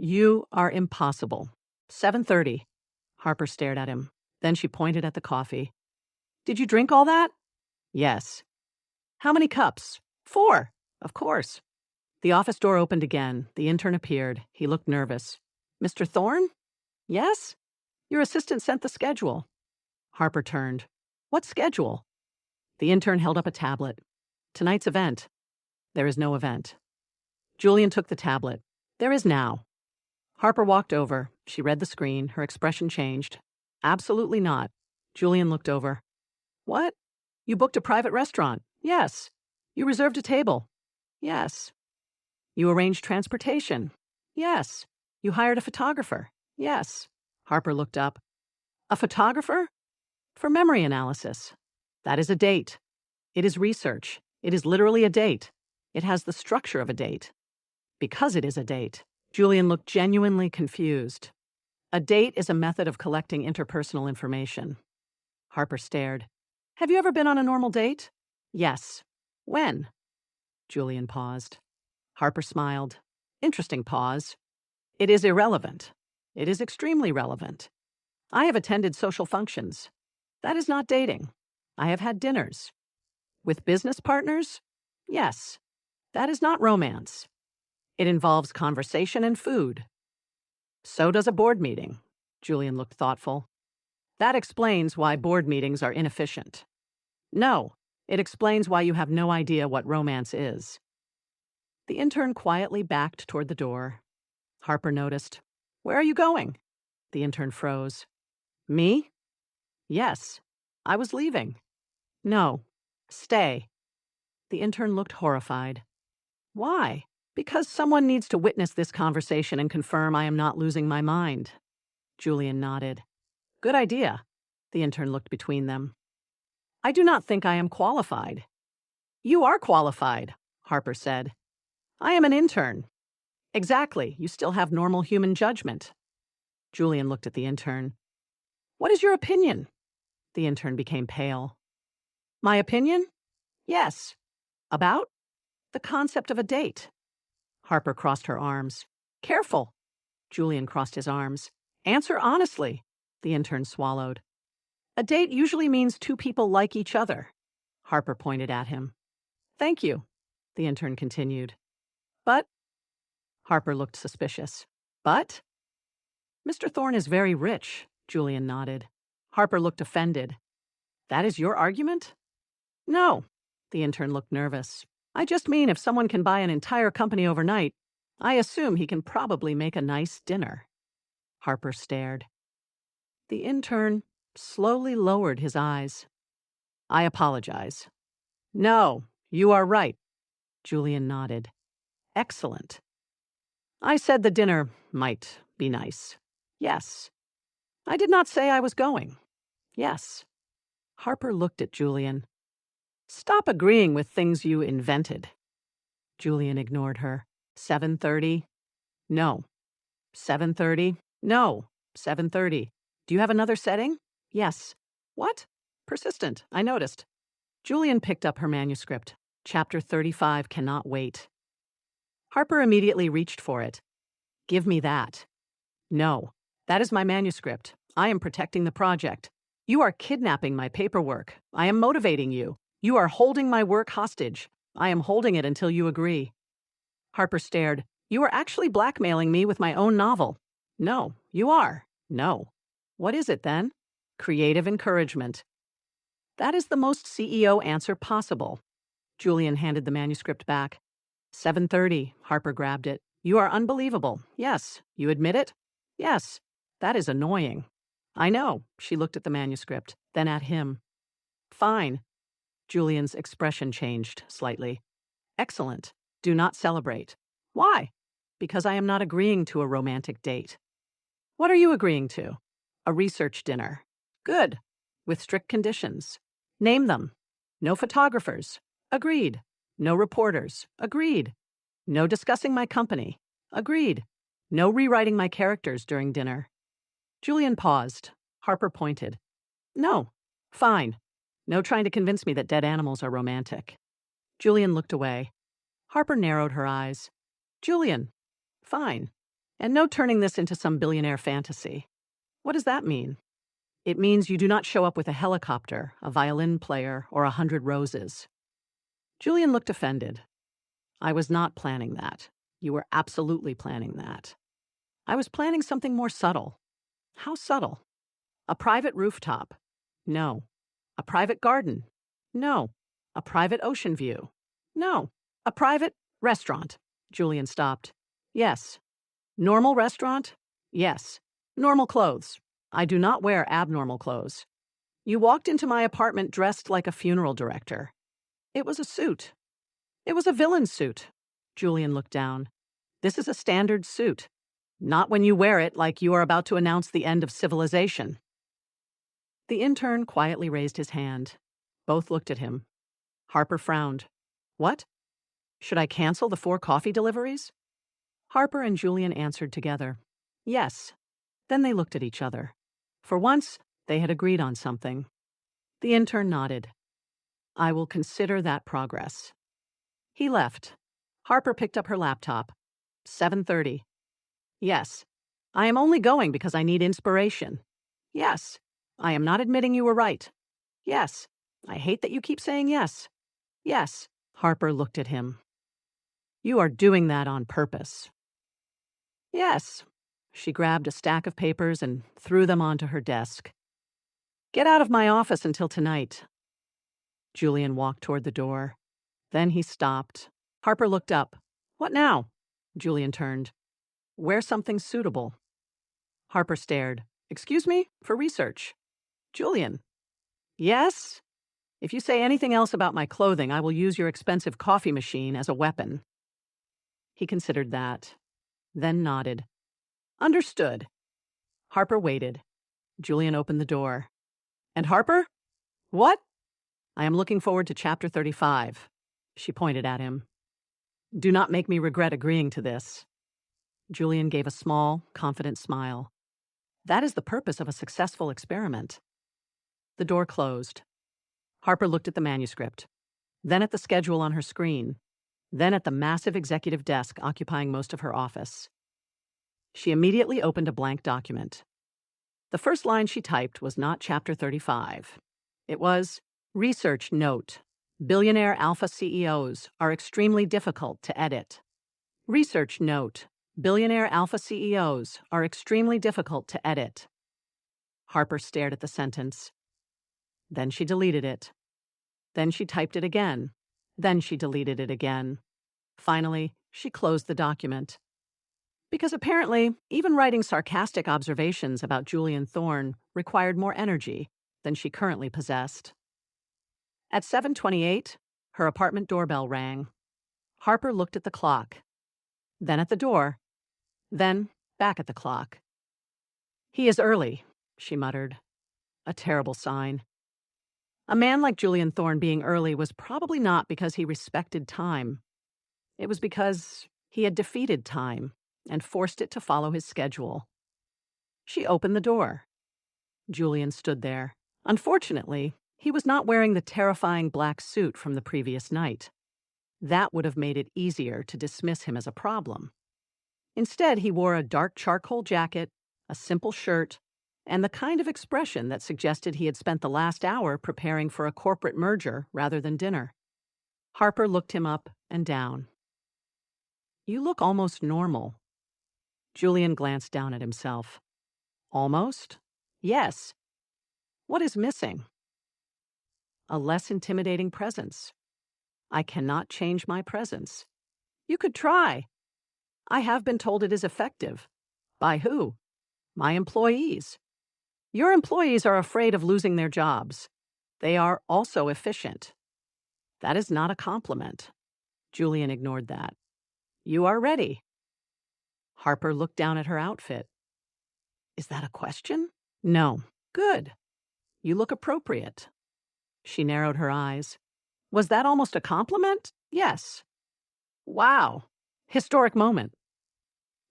You are impossible. 7:30. Harper stared at him. Then she pointed at the coffee. Did you drink all that? Yes. How many cups? 4. Of course. The office door opened again. The intern appeared. He looked nervous. Mr. Thorne? Yes? Your assistant sent the schedule. Harper turned. What schedule? The intern held up a tablet. Tonight's event. There is no event. Julian took the tablet. There is now. Harper walked over. She read the screen. Her expression changed. Absolutely not. Julian looked over. What? You booked a private restaurant? Yes. You reserved a table? Yes. You arranged transportation? Yes. You hired a photographer? Yes. Harper looked up. A photographer? For memory analysis. That is a date. It is research. It is literally a date. It has the structure of a date. Because it is a date. Julian looked genuinely confused. A date is a method of collecting interpersonal information. Harper stared. Have you ever been on a normal date? Yes. When? Julian paused. Harper smiled. Interesting pause. It is irrelevant. It is extremely relevant. I have attended social functions. That is not dating. I have had dinners. With business partners? Yes. That is not romance. It involves conversation and food. So does a board meeting. Julian looked thoughtful. That explains why board meetings are inefficient. No, it explains why you have no idea what romance is. The intern quietly backed toward the door. Harper noticed. Where are you going? The intern froze. Me? Yes. I was leaving. No. Stay. The intern looked horrified. Why? Because someone needs to witness this conversation and confirm I am not losing my mind. Julian nodded. Good idea. The intern looked between them. I do not think I am qualified. You are qualified, Harper said. I am an intern. Exactly. You still have normal human judgment. Julian looked at the intern. What is your opinion? The intern became pale. My opinion? Yes. About? The concept of a date. Harper crossed her arms. Careful. Julian crossed his arms. Answer honestly. The intern swallowed. A date usually means two people like each other. Harper pointed at him. Thank you, the intern continued. But, Harper looked suspicious. But? Mr. Thorne is very rich, Julian nodded. Harper looked offended. That is your argument? No, the intern looked nervous. I just mean if someone can buy an entire company overnight, I assume he can probably make a nice dinner. Harper stared. The intern slowly lowered his eyes. I apologize. No, you are right. Julian nodded. Excellent. I said the dinner might be nice. Yes. I did not say I was going. Yes. Harper looked at Julian. Stop agreeing with things you invented. Julian ignored her. 7:30? No. 7:30? No. 7:30. Do you have another setting? Yes. What? Persistent, I noticed. Julian picked up her manuscript. Chapter 35 cannot wait. Harper immediately reached for it. Give me that. No. That is my manuscript. I am protecting the project. You are kidnapping my paperwork. I am motivating you. You are holding my work hostage. I am holding it until you agree. Harper stared. You are actually blackmailing me with my own novel. No, you are. No. What is it then? Creative encouragement. That is the most CEO answer possible. Julian handed the manuscript back. 7:30, Harper grabbed it. You are unbelievable. Yes. You admit it? Yes. That is annoying. I know. She looked at the manuscript, then at him. Fine. Julian's expression changed slightly. Excellent. Do not celebrate. Why? Because I am not agreeing to a romantic date. What are you agreeing to? A research dinner. Good. With strict conditions. Name them. No photographers. Agreed. No reporters. Agreed. No discussing my company. Agreed. No rewriting my characters during dinner. Julian paused. Harper pointed. No. Fine. No trying to convince me that dead animals are romantic. Julian looked away. Harper narrowed her eyes. Julian. Fine. And no turning this into some billionaire fantasy. What does that mean? It means you do not show up with a helicopter, a violin player, or 100 roses. Julian looked offended. I was not planning that. You were absolutely planning that. I was planning something more subtle. How subtle? A private rooftop. No. A private garden. No. A private ocean view. No. A private restaurant. Julian stopped. Yes. Normal restaurant? Yes. Normal clothes. I do not wear abnormal clothes. You walked into my apartment dressed like a funeral director. It was a suit. It was a villain's suit. Julian looked down. This is a standard suit. Not when you wear it like you are about to announce the end of civilization. The intern quietly raised his hand. Both looked at him. Harper frowned. What? Should I cancel the 4 coffee deliveries? Harper and Julian answered together. Yes. Then they looked at each other. For once, they had agreed on something. The intern nodded. I will consider that progress. He left. Harper picked up her laptop. 7:30. Yes. I am only going because I need inspiration. Yes. I am not admitting you were right. Yes. I hate that you keep saying yes. Yes. Harper looked at him. You are doing that on purpose. Yes. She grabbed a stack of papers and threw them onto her desk. Get out of my office until tonight. Julian walked toward the door. Then he stopped. Harper looked up. What now? Julian turned. Wear something suitable. Harper stared. Excuse me? For research. Julian. Yes? If you say anything else about my clothing, I will use your expensive coffee machine as a weapon. He considered that, then nodded. Understood. Harper waited. Julian opened the door. And Harper? What? I am looking forward to chapter 35. She pointed at him. Do not make me regret agreeing to this. Julian gave a small, confident smile. That is the purpose of a successful experiment. The door closed. Harper looked at the manuscript, then at the schedule on her screen, then at the massive executive desk occupying most of her office. She immediately opened a blank document. The first line she typed was not Chapter 35. It was, "Research note. Billionaire alpha CEOs are extremely difficult to edit." Research note. Billionaire alpha CEOs are extremely difficult to edit. Harper stared at the sentence. Then she deleted it. Then she typed it again. Then she deleted it again. Finally, she closed the document. Because apparently, even writing sarcastic observations about Julian Thorne required more energy than she currently possessed. At 7:28, her apartment doorbell rang. Harper looked at the clock, then at the door, then back at the clock. "He is early," she muttered. A terrible sign. A man like Julian Thorne being early was probably not because he respected time. It was because he had defeated time and forced it to follow his schedule. She opened the door. Julian stood there. Unfortunately, he was not wearing the terrifying black suit from the previous night. That would have made it easier to dismiss him as a problem. Instead, he wore a dark charcoal jacket, a simple shirt, and the kind of expression that suggested he had spent the last hour preparing for a corporate merger rather than dinner. Harper looked him up and down. "You look almost normal." Julian glanced down at himself. "Almost? Yes. What is missing?" "A less intimidating presence." "I cannot change my presence." "You could try." "I have been told it is effective." "By who?" "My employees." "Your employees are afraid of losing their jobs. They are also efficient." "That is not a compliment." Julian ignored that. "You are ready." Harper looked down at her outfit. "Is that a question?" "No." "Good. You look appropriate." She narrowed her eyes. "Was that almost a compliment?" "Yes." "Wow. Historic moment."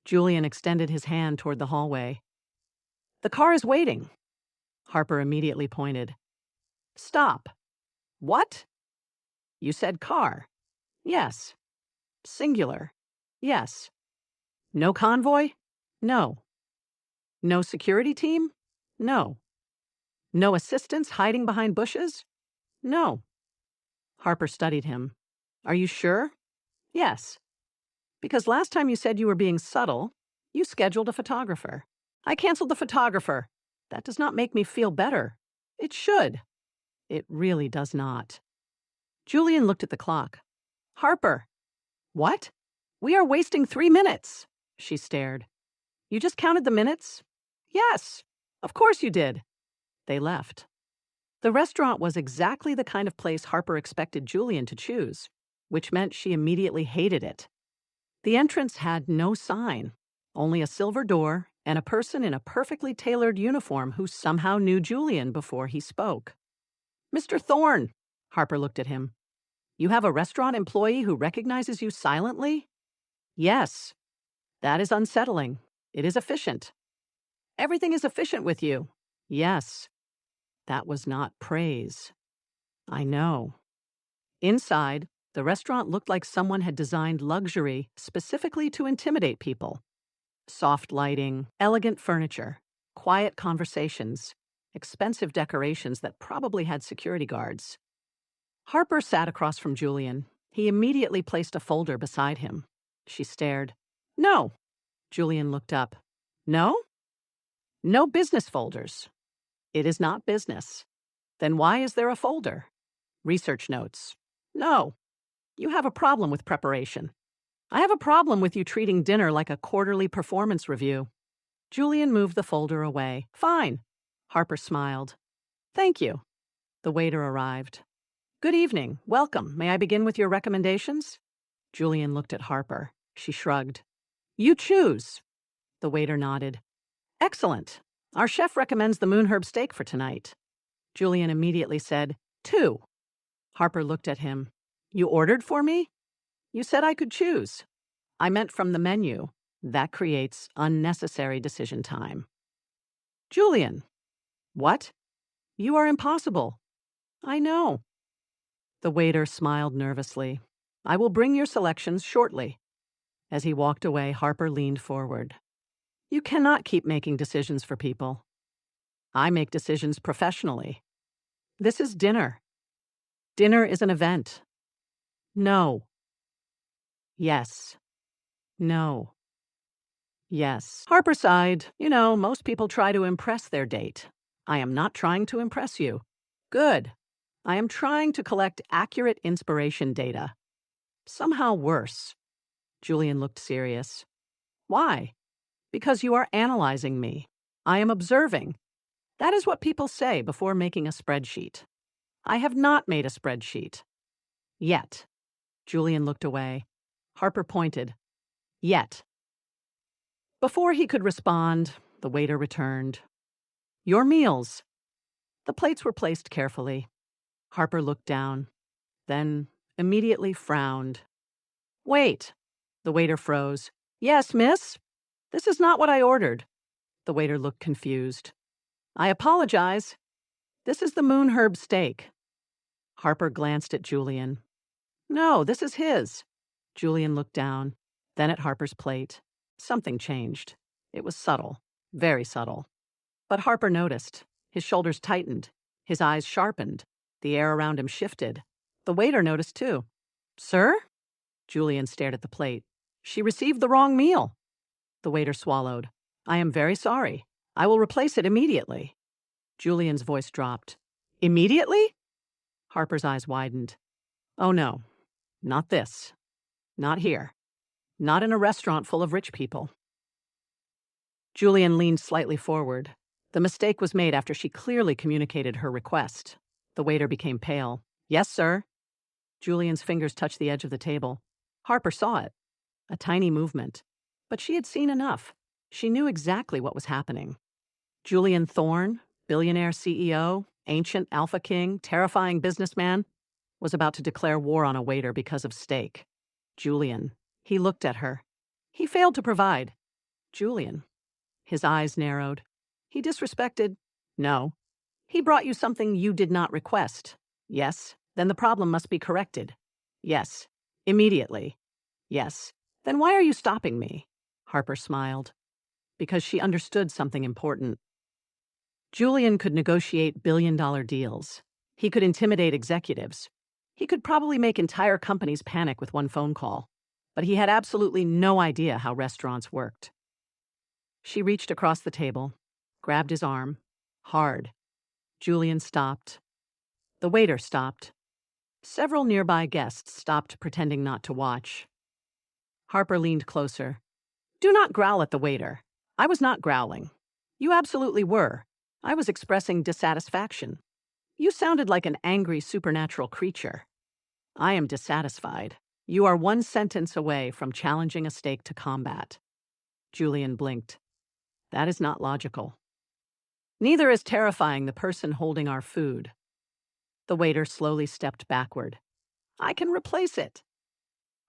Julian extended his hand toward the hallway. "The car is waiting." Harper immediately pointed. "Stop." "What?" "You said car." "Yes." "Singular." "Yes." "No convoy?" "No." "No security team?" "No." "No assistants hiding behind bushes?" "No." Harper studied him. "Are you sure?" "Yes." "Because last time you said you were being subtle, you scheduled a photographer. I canceled the photographer. That does not make me feel better." "It should." "It really does not." Julian looked at the clock. "Harper." "What?" "We are wasting 3 minutes." She stared. "You just counted the minutes?" "Yes. Of course you did." They left. The restaurant was exactly the kind of place Harper expected Julian to choose, which meant she immediately hated it. The entrance had no sign, only a silver door and a person in a perfectly tailored uniform who somehow knew Julian before he spoke. "Mr. Thorne." Harper looked at him. "You have a restaurant employee who recognizes you silently?" "Yes." "That is unsettling. It is efficient." "Everything is efficient with you." "Yes." That was not praise. "I know." Inside, the restaurant looked like someone had designed luxury specifically to intimidate people. Soft lighting, elegant furniture, quiet conversations, expensive decorations that probably had security guards. Harper sat across from Julian. He immediately placed a folder beside him. She stared. "No." Julian looked up. "No?" "No business folders." "It is not business." "Then why is there a folder?" "Research notes." "No. You have a problem with preparation. I have a problem with you treating dinner like a quarterly performance review." Julian moved the folder away. "Fine." Harper smiled. "Thank you." The waiter arrived. "Good evening. Welcome. May I begin with your recommendations?" Julian looked at Harper. She shrugged. "You choose." The waiter nodded. "Excellent. Our chef recommends the moonherb steak for tonight." Julian immediately said, "2." Harper looked at him. "You ordered for me?" "You said I could choose." "I meant from the menu. That creates unnecessary decision time." "Julian." "What?" "You are impossible." "I know." The waiter smiled nervously. "I will bring your selections shortly." As he walked away, Harper leaned forward. "You cannot keep making decisions for people." I make decisions professionally. This is dinner. Dinner is an event. No. Yes. No. Yes. Harper sighed. You know, most people try to impress their date. I am not trying to impress you. Good. I am trying to collect accurate inspiration data. Somehow worse. Julian looked serious. Why? Because you are analyzing me. I am observing. That is what people say before making a spreadsheet. I have not made a spreadsheet. Yet. Julian looked away. Harper pointed. Yet. Before he could respond, the waiter returned. Your meals. The plates were placed carefully. Harper looked down, then immediately frowned. Wait. The waiter froze. Yes, miss? This is not what I ordered. The waiter looked confused. I apologize. This is the moon herb steak. Harper glanced at Julian. No, this is his. Julian looked down, then at Harper's plate. Something changed. It was subtle, very subtle. But Harper noticed. His shoulders tightened. His eyes sharpened. The air around him shifted. The waiter noticed too. Sir? Julian stared at the plate. She received the wrong meal. The waiter swallowed. I am very sorry. I will replace it immediately. Julian's voice dropped. Immediately? Harper's eyes widened. Oh no, not this. Not here. Not in a restaurant full of rich people. Julian leaned slightly forward. The mistake was made after she clearly communicated her request. The waiter became pale. Yes, sir. Julian's fingers touched the edge of the table. Harper saw it. A tiny movement. But she had seen enough. She knew exactly what was happening. Julian Thorne, billionaire CEO, ancient alpha king, terrifying businessman, was about to declare war on a waiter because of steak. Julian. He looked at her. He failed to provide. Julian. His eyes narrowed. He disrespected. No. He brought you something you did not request. Yes. Then the problem must be corrected. Yes. Immediately. Yes. Then why are you stopping me? Harper smiled. Because she understood something important. Julian could negotiate billion-dollar deals. He could intimidate executives. He could probably make entire companies panic with one phone call. But he had absolutely no idea how restaurants worked. She reached across the table, grabbed his arm, hard. Julian stopped. The waiter stopped. Several nearby guests stopped pretending not to watch. Harper leaned closer. Do not growl at the waiter. I was not growling. You absolutely were. I was expressing dissatisfaction. You sounded like an angry supernatural creature. I am dissatisfied. You are one sentence away from challenging a steak to combat. Julian blinked. That is not logical. Neither is terrifying the person holding our food. The waiter slowly stepped backward. I can replace it.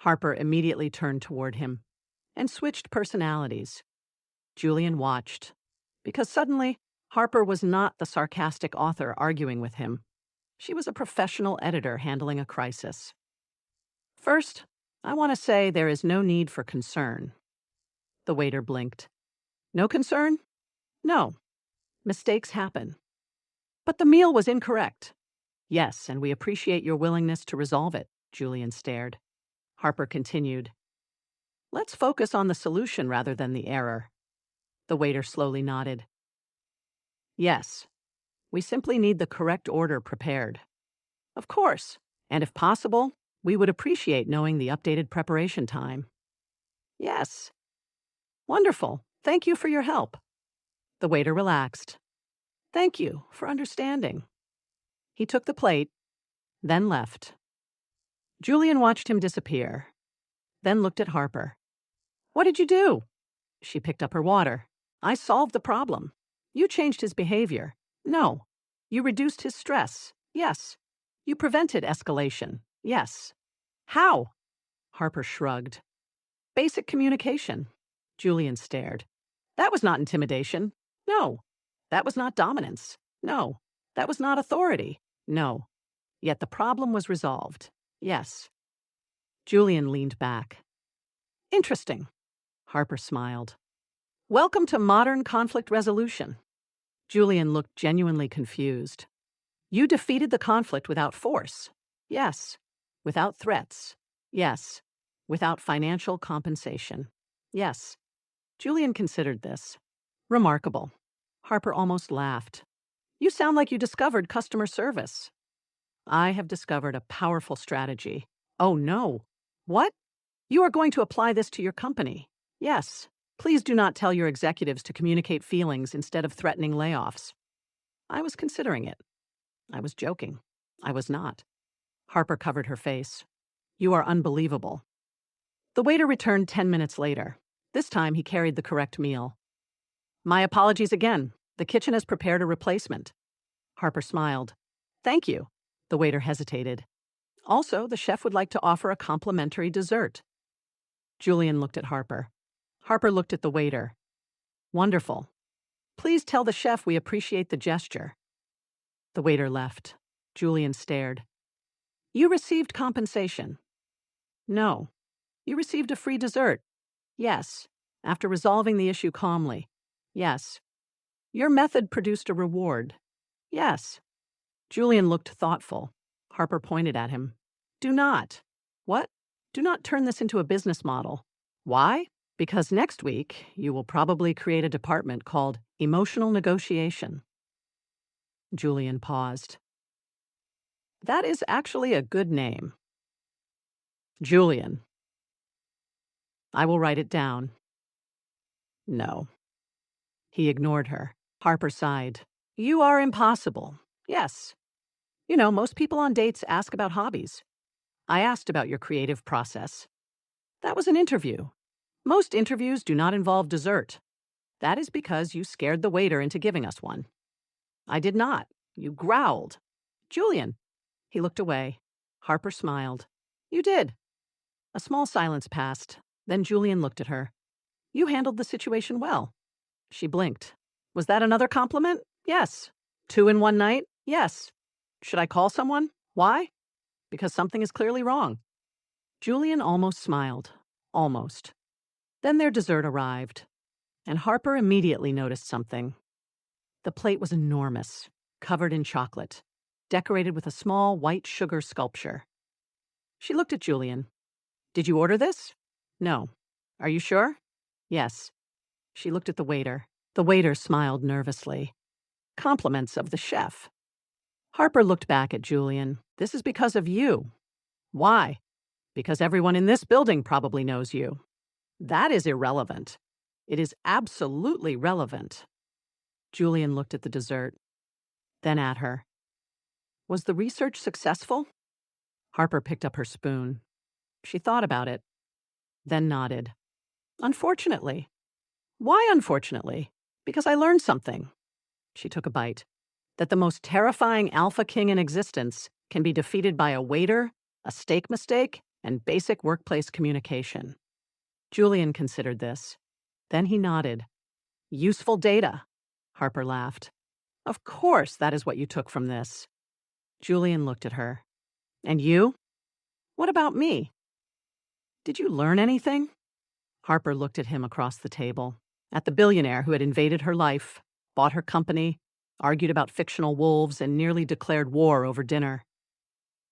Harper immediately turned toward him and switched personalities. Julian watched, because suddenly Harper was not the sarcastic author arguing with him. She was a professional editor handling a crisis. First, I want to say there is no need for concern. The waiter blinked. No concern? No. Mistakes happen. But the meal was incorrect. Yes, and we appreciate your willingness to resolve it, Julian stared. Harper continued. Let's focus on the solution rather than the error. The waiter slowly nodded. Yes. We simply need the correct order prepared. Of course. And if possible, we would appreciate knowing the updated preparation time. Yes. Wonderful. Thank you for your help. The waiter relaxed. Thank you for understanding. He took the plate, then left. Julian watched him disappear, then looked at Harper. What did you do? She picked up her water. I solved the problem. You changed his behavior. No. You reduced his stress. Yes. You prevented escalation. Yes. How? Harper shrugged. Basic communication. Julian stared. That was not intimidation. No. That was not dominance. No. That was not authority. No. Yet the problem was resolved. Yes. Julian leaned back. Interesting. Harper smiled. Welcome to modern conflict resolution. Julian looked genuinely confused. You defeated the conflict without force. Yes. Without threats. Yes. Without financial compensation. Yes. Julian considered this. Remarkable. Harper almost laughed. You sound like you discovered customer service. I have discovered a powerful strategy. Oh, no. What? You are going to apply this to your company? Yes. Please do not tell your executives to communicate feelings instead of threatening layoffs. I was considering it. I was joking. I was not. Harper covered her face. You are unbelievable. The waiter returned 10 minutes later. This time he carried the correct meal. My apologies again. The kitchen has prepared a replacement. Harper smiled. Thank you. The waiter hesitated. Also, the chef would like to offer a complimentary dessert. Julian looked at Harper. Harper looked at the waiter. Wonderful. Please tell the chef we appreciate the gesture. The waiter left. Julian stared. You received compensation. No. You received a free dessert. Yes. After resolving the issue calmly. Yes. Your method produced a reward. Yes. Julian looked thoughtful. Harper pointed at him. Do not. What? Do not turn this into a business model. Why? Because next week, you will probably create a department called Emotional Negotiation. Julian paused. That is actually a good name. Julian. I will write it down. No. He ignored her. Harper sighed. You are impossible. Yes. You know, most people on dates ask about hobbies. I asked about your creative process. That was an interview. Most interviews do not involve dessert. That is because you scared the waiter into giving us one. I did not. You growled. Julian. He looked away. Harper smiled. You did. A small silence passed. Then Julian looked at her. You handled the situation well. She blinked. Was that another compliment? Yes. 2 in one night? Yes. Should I call someone? Why? Because something is clearly wrong. Julian almost smiled. Almost. Then their dessert arrived, and Harper immediately noticed something. The plate was enormous, covered in chocolate, decorated with a small white sugar sculpture. She looked at Julian. Did you order this? No. Are you sure? Yes. She looked at the waiter. The waiter smiled nervously. Compliments of the chef. Harper looked back at Julian. This is because of you. Why? Because everyone in this building probably knows you. That is irrelevant. It is absolutely relevant. Julian looked at the dessert, then at her. Was the research successful? Harper picked up her spoon. She thought about it, then nodded. Unfortunately. Why unfortunately? Because I learned something. She took a bite. That the most terrifying alpha king in existence can be defeated by a waiter, a steak mistake, and basic workplace communication. Julian considered this. Then he nodded. Useful data. Harper laughed. Of course that is what you took from this. Julian looked at her. And you? What about me? Did you learn anything? Harper looked at him across the table, at the billionaire who had invaded her life, bought her company, argued about fictional wolves, and nearly declared war over dinner.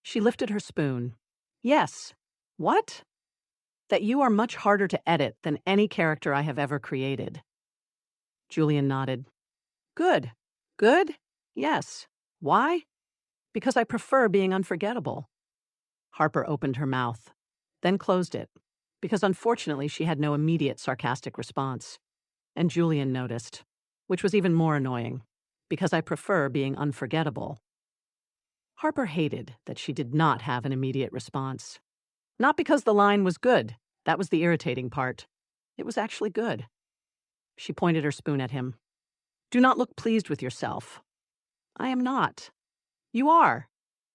She lifted her spoon. Yes. What? That you are much harder to edit than any character I have ever created. Julian nodded. Good. Good? Yes. Why? Because I prefer being unforgettable. Harper opened her mouth, then closed it, because unfortunately she had no immediate sarcastic response. And Julian noticed, which was even more annoying, because I prefer being unforgettable. Harper hated that she did not have an immediate response. Not because the line was good. That was the irritating part. It was actually good. She pointed her spoon at him. Do not look pleased with yourself. I am not. You are.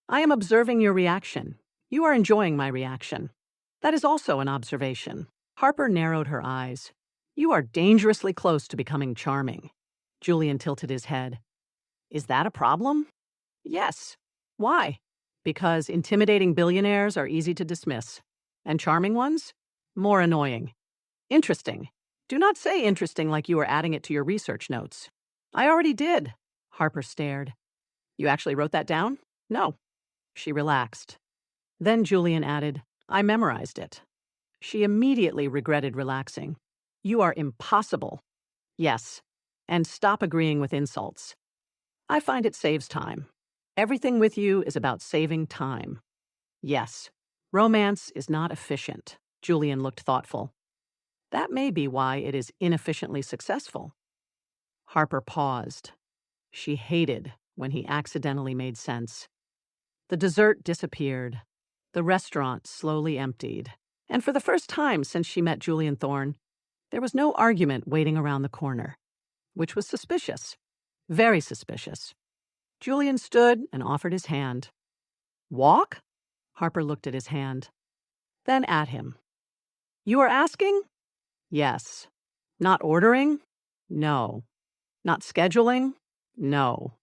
I am observing your reaction. You are enjoying my reaction. That is also an observation. Harper narrowed her eyes. You are dangerously close to becoming charming. Julian tilted his head. Is that a problem? Yes. Why? Because intimidating billionaires are easy to dismiss. And charming ones? More annoying. Interesting. Do not say interesting like you are adding it to your research notes. I already did. Harper stared. You actually wrote that down? No. She relaxed. Then Julian added, I memorized it. She immediately regretted relaxing. You are impossible. Yes. And stop agreeing with insults. I find it saves time. Everything with you is about saving time. Yes. Romance is not efficient. Julian looked thoughtful. That may be why it is inefficiently successful. Harper paused. She hated when he accidentally made sense. The dessert disappeared. The restaurant slowly emptied. And for the first time since she met Julian Thorne, there was no argument waiting around the corner, which was suspicious. Very suspicious. Julian stood and offered his hand. Walk? Harper looked at his hand. Then at him. You are asking? Yes. Not ordering? No. Not scheduling? No.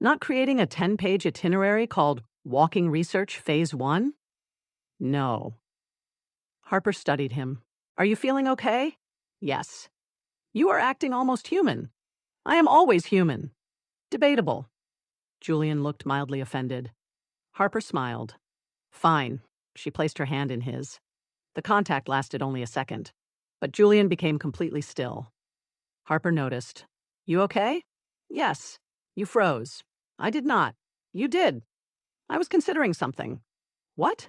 Not creating a 10-page itinerary called Walking Research Phase 1? No. Harper studied him. Are you feeling okay? Yes. You are acting almost human. I am always human. Debatable. Julian looked mildly offended. Harper smiled. Fine. She placed her hand in his. The contact lasted only a second, but Julian became completely still. Harper noticed. You okay? Yes. You froze. I did not. You did. I was considering something. What?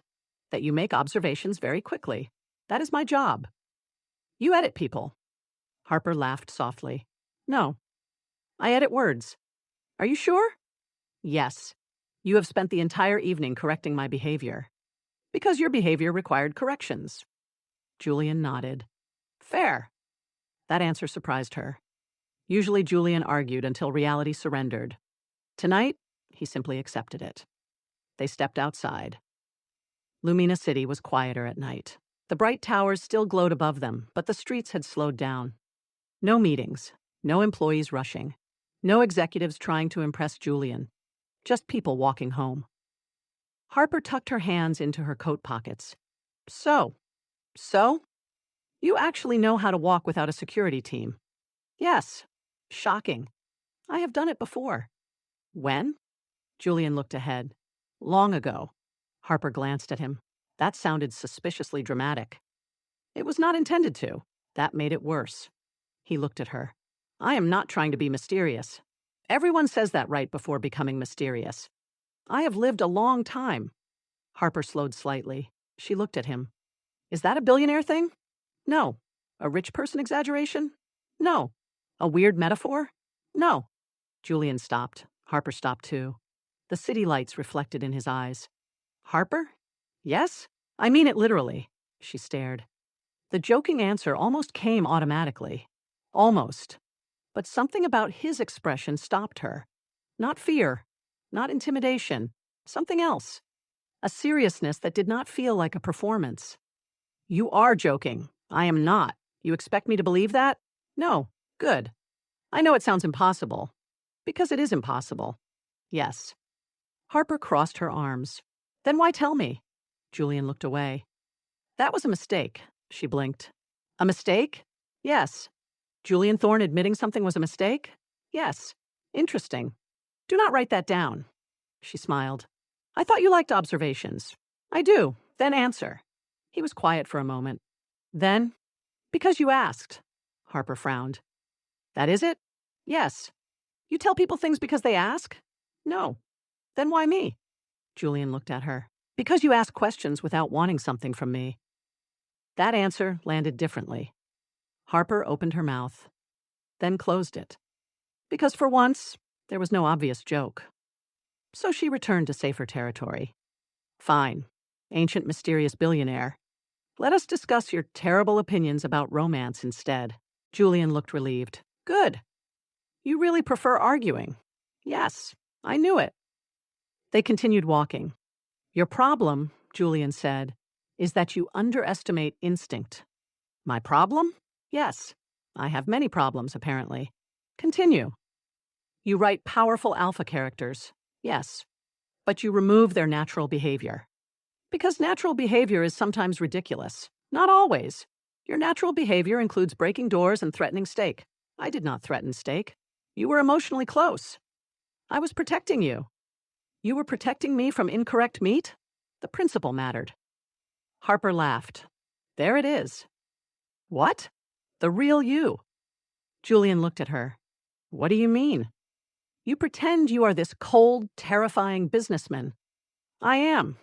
That you make observations very quickly. That is my job. You edit people. Harper laughed softly. No. I edit words. Are you sure? Yes. You have spent the entire evening correcting my behavior. Because your behavior required corrections. Julian nodded. Fair. That answer surprised her. Usually Julian argued until reality surrendered. Tonight, he simply accepted it. They stepped outside. Lumina City was quieter at night. The bright towers still glowed above them, but the streets had slowed down. No meetings, no employees rushing, no executives trying to impress Julian, just people walking home. Harper tucked her hands into her coat pockets. So? You actually know how to walk without a security team. Yes. Shocking. I have done it before. When? Julian looked ahead. Long ago. Harper glanced at him. That sounded suspiciously dramatic. It was not intended to. That made it worse. He looked at her. I am not trying to be mysterious. Everyone says that right before becoming mysterious. I have lived a long time. Harper slowed slightly. She looked at him. Is that a billionaire thing? No. A rich person exaggeration? No. A weird metaphor? No. Julian stopped. Harper stopped too. The city lights reflected in his eyes. Harper? Yes? I mean it literally. She stared. The joking answer almost came automatically. Almost. But something about his expression stopped her. Not fear. Not intimidation. Something else. A seriousness that did not feel like a performance. You are joking. I am not. You expect me to believe that? No. Good. I know it sounds impossible. Because it is impossible. Yes. Harper crossed her arms. Then why tell me? Julian looked away. That was a mistake. She blinked. A mistake? Yes. Julian Thorne admitting something was a mistake? Yes. Interesting. Do not write that down. She smiled. I thought you liked observations. I do. Then answer. He was quiet for a moment. Then, because you asked. Harper frowned. That is it? Yes. You tell people things because they ask? No. Then why me? Julian looked at her. Because you ask questions without wanting something from me. That answer landed differently. Harper opened her mouth, then closed it. Because for once, there was no obvious joke. So she returned to safer territory. Fine. Ancient mysterious billionaire. Let us discuss your terrible opinions about romance instead. Julian looked relieved. Good. You really prefer arguing. Yes, I knew it. They continued walking. Your problem, Julian said, is that you underestimate instinct. My problem? Yes. I have many problems, apparently. Continue. You write powerful alpha characters. Yes. But you remove their natural behavior. Because natural behavior is sometimes ridiculous. Not always. Your natural behavior includes breaking doors and threatening steak. I did not threaten steak. You were emotionally close. I was protecting you. You were protecting me from incorrect meat? The principle mattered. Harper laughed. There it is. What? The real you. Julian looked at her. What do you mean? You pretend you are this cold, terrifying businessman. I am.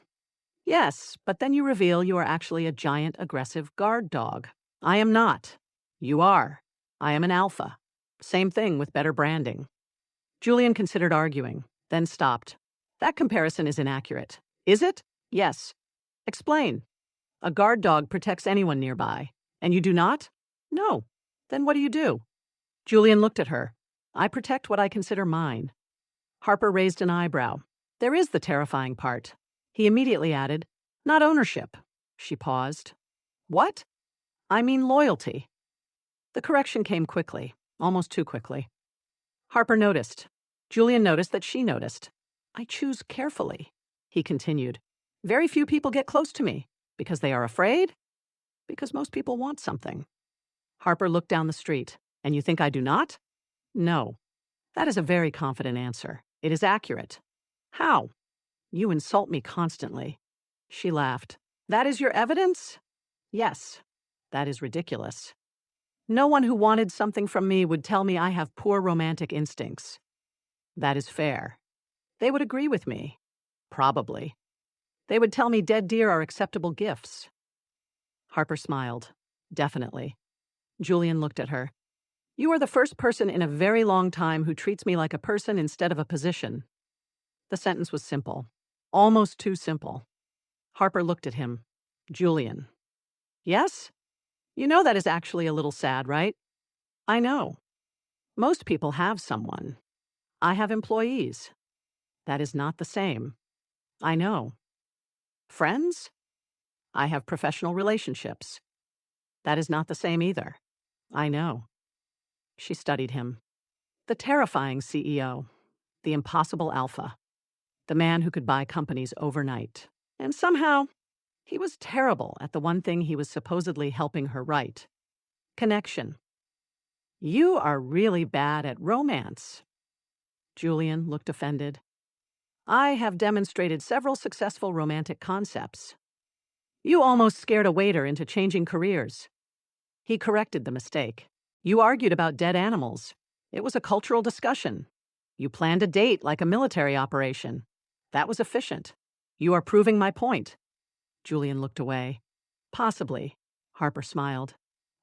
Yes, but then you reveal you are actually a giant, aggressive guard dog. I am not. You are. I am an alpha. Same thing with better branding. Julian considered arguing, then stopped. That comparison is inaccurate. Is it? Yes. Explain. A guard dog protects anyone nearby. And you do not? No. Then what do you do? Julian looked at her. I protect what I consider mine. Harper raised an eyebrow. There is the terrifying part. He immediately added, not ownership. She paused. What? I mean loyalty. The correction came quickly, almost too quickly. Harper noticed. Julian noticed that she noticed. I choose carefully, he continued. Very few people get close to me. Because they are afraid? Because most people want something. Harper looked down the street. And you think I do not? No. That is a very confident answer. It is accurate. How? You insult me constantly. She laughed. That is your evidence? Yes. That is ridiculous. No one who wanted something from me would tell me I have poor romantic instincts. That is fair. They would agree with me. Probably. They would tell me dead deer are acceptable gifts. Harper smiled. Definitely. Julian looked at her. You are the first person in a very long time who treats me like a person instead of a position. The sentence was simple. Almost too simple. Harper looked at him. Julian. Yes? You know that is actually a little sad, right? I know. Most people have someone. I have employees. That is not the same. I know. Friends? I have professional relationships. That is not the same either. I know. She studied him. The terrifying CEO. The impossible alpha. The man who could buy companies overnight. And somehow, he was terrible at the one thing he was supposedly helping her write. Connection. You are really bad at romance. Julian looked offended. I have demonstrated several successful romantic concepts. You almost scared a waiter into changing careers. He corrected the mistake. You argued about dead animals. It was a cultural discussion. You planned a date like a military operation. That was efficient. You are proving my point. Julian looked away. Possibly. Harper smiled.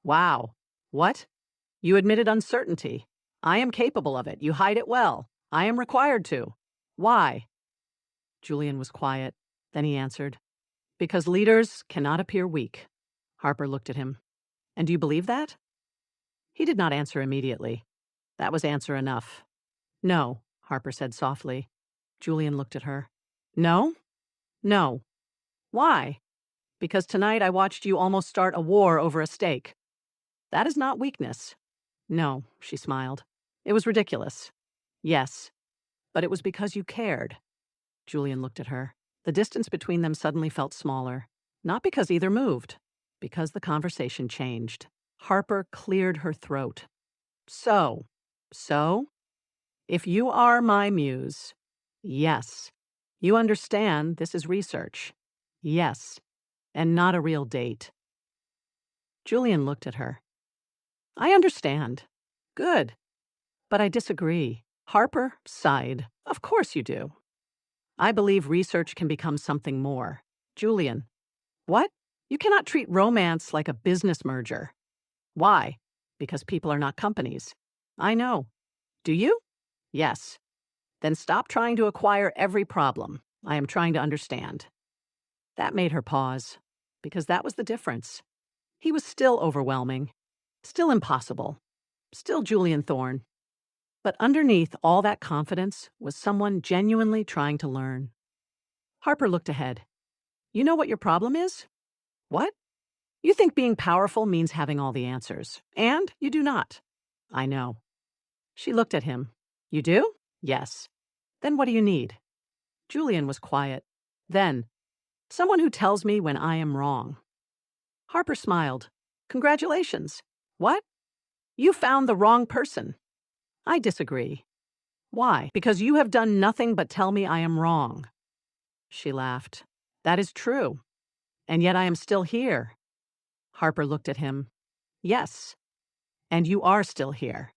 Wow. What? You admitted uncertainty. I am capable of it. You hide it well. I am required to. Why? Julian was quiet. Then he answered. Because leaders cannot appear weak. Harper looked at him. And do you believe that? He did not answer immediately. That was answer enough. No, Harper said softly. Julian looked at her. No? No. Why? Because tonight I watched you almost start a war over a steak. That is not weakness. No, she smiled. It was ridiculous. Yes, but it was because you cared. Julian looked at her. The distance between them suddenly felt smaller. Not because either moved, because the conversation changed. Harper cleared her throat. So? If you are my muse, yes. You understand this is research. Yes. And not a real date. Julian looked at her. I understand. Good. But I disagree. Harper sighed. Of course you do. I believe research can become something more. Julian. What? You cannot treat romance like a business merger. Why? Because people are not companies. I know. Do you? Yes. Then stop trying to acquire every problem. I am trying to understand. That made her pause, because that was the difference. He was still overwhelming, still impossible, still Julian Thorne. But underneath all that confidence was someone genuinely trying to learn. Harper looked ahead. You know what your problem is? What? You think being powerful means having all the answers, and you do not. I know. She looked at him. You do? Yes. Then what do you need? Julian was quiet. Then, someone who tells me when I am wrong. Harper smiled. Congratulations. What? You found the wrong person. I disagree. Why? Because you have done nothing but tell me I am wrong. She laughed. That is true. And yet I am still here. Harper looked at him. Yes. And you are still here.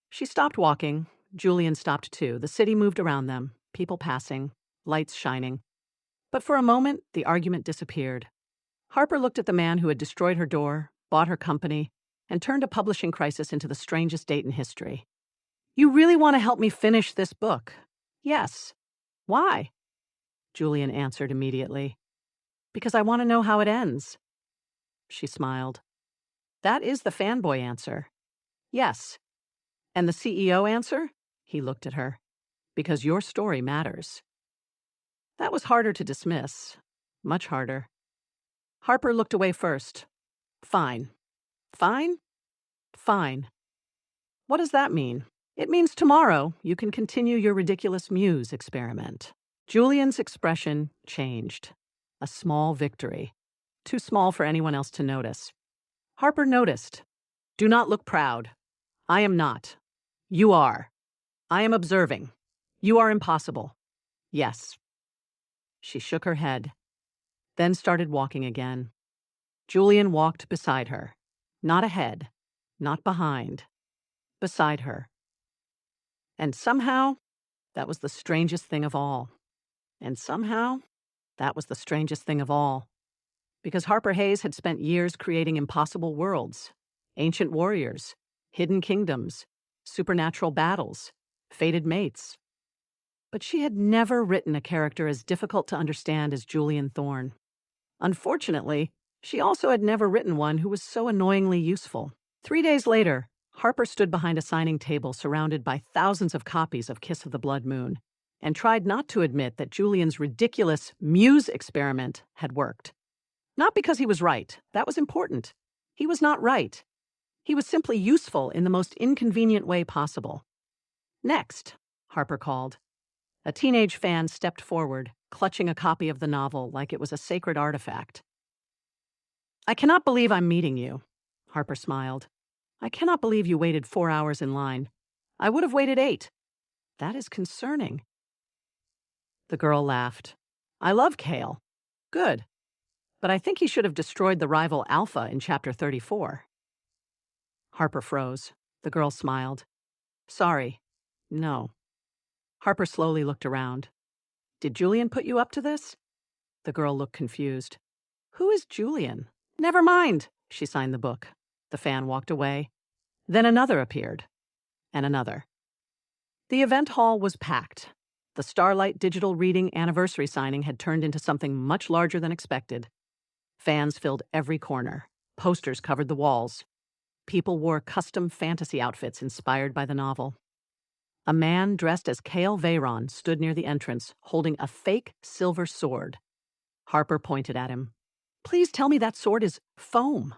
She stopped walking. Julian stopped too. The city moved around them, people passing, lights shining. But for a moment, the argument disappeared. Harper looked at the man who had destroyed her door, bought her company, and turned a publishing crisis into the strangest date in history. You really want to help me finish this book? Yes. Why? Julian answered immediately. Because I want to know how it ends. She smiled. That is the fanboy answer. Yes. And the CEO answer? He looked at her. Because your story matters. That was harder to dismiss. Much harder. Harper looked away first. Fine. Fine? Fine. What does that mean? It means tomorrow you can continue your ridiculous Muse experiment. Julian's expression changed. A small victory. Too small for anyone else to notice. Harper noticed. Do not look proud. I am not. You are. I am observing. You are impossible. Yes. She shook her head, then started walking again. Julian walked beside her. Not ahead, not behind. Beside her. And somehow, that was the strangest thing of all. And somehow, that was the strangest thing of all. Because Harper Hayes had spent years creating impossible worlds, ancient warriors, hidden kingdoms, supernatural battles, fated mates. But she had never written a character as difficult to understand as Julian Thorne. Unfortunately, she also had never written one who was so annoyingly useful. 3 days later, Harper stood behind a signing table surrounded by thousands of copies of Kiss of the Blood Moon and tried not to admit that Julian's ridiculous Muse experiment had worked. Not because he was right. That was important. He was not right. He was simply useful in the most inconvenient way possible. Next, Harper called. A teenage fan stepped forward, clutching a copy of the novel like it was a sacred artifact. I cannot believe I'm meeting you, Harper smiled. I cannot believe you waited 4 hours in line. I would have waited 8. That is concerning. The girl laughed. I love Kale. Good. But I think he should have destroyed the rival Alpha in chapter 34. Harper froze. The girl smiled. Sorry. No. Harper slowly looked around. Did Julian put you up to this? The girl looked confused. Who is Julian? Never mind. She signed the book. The fan walked away. Then another appeared. And another. The event hall was packed. The Starlight Digital Reading anniversary signing had turned into something much larger than expected. Fans filled every corner. Posters covered the walls. People wore custom fantasy outfits inspired by the novel. A man dressed as Kale Veyron stood near the entrance, holding a fake silver sword. Harper pointed at him. Please tell me that sword is foam.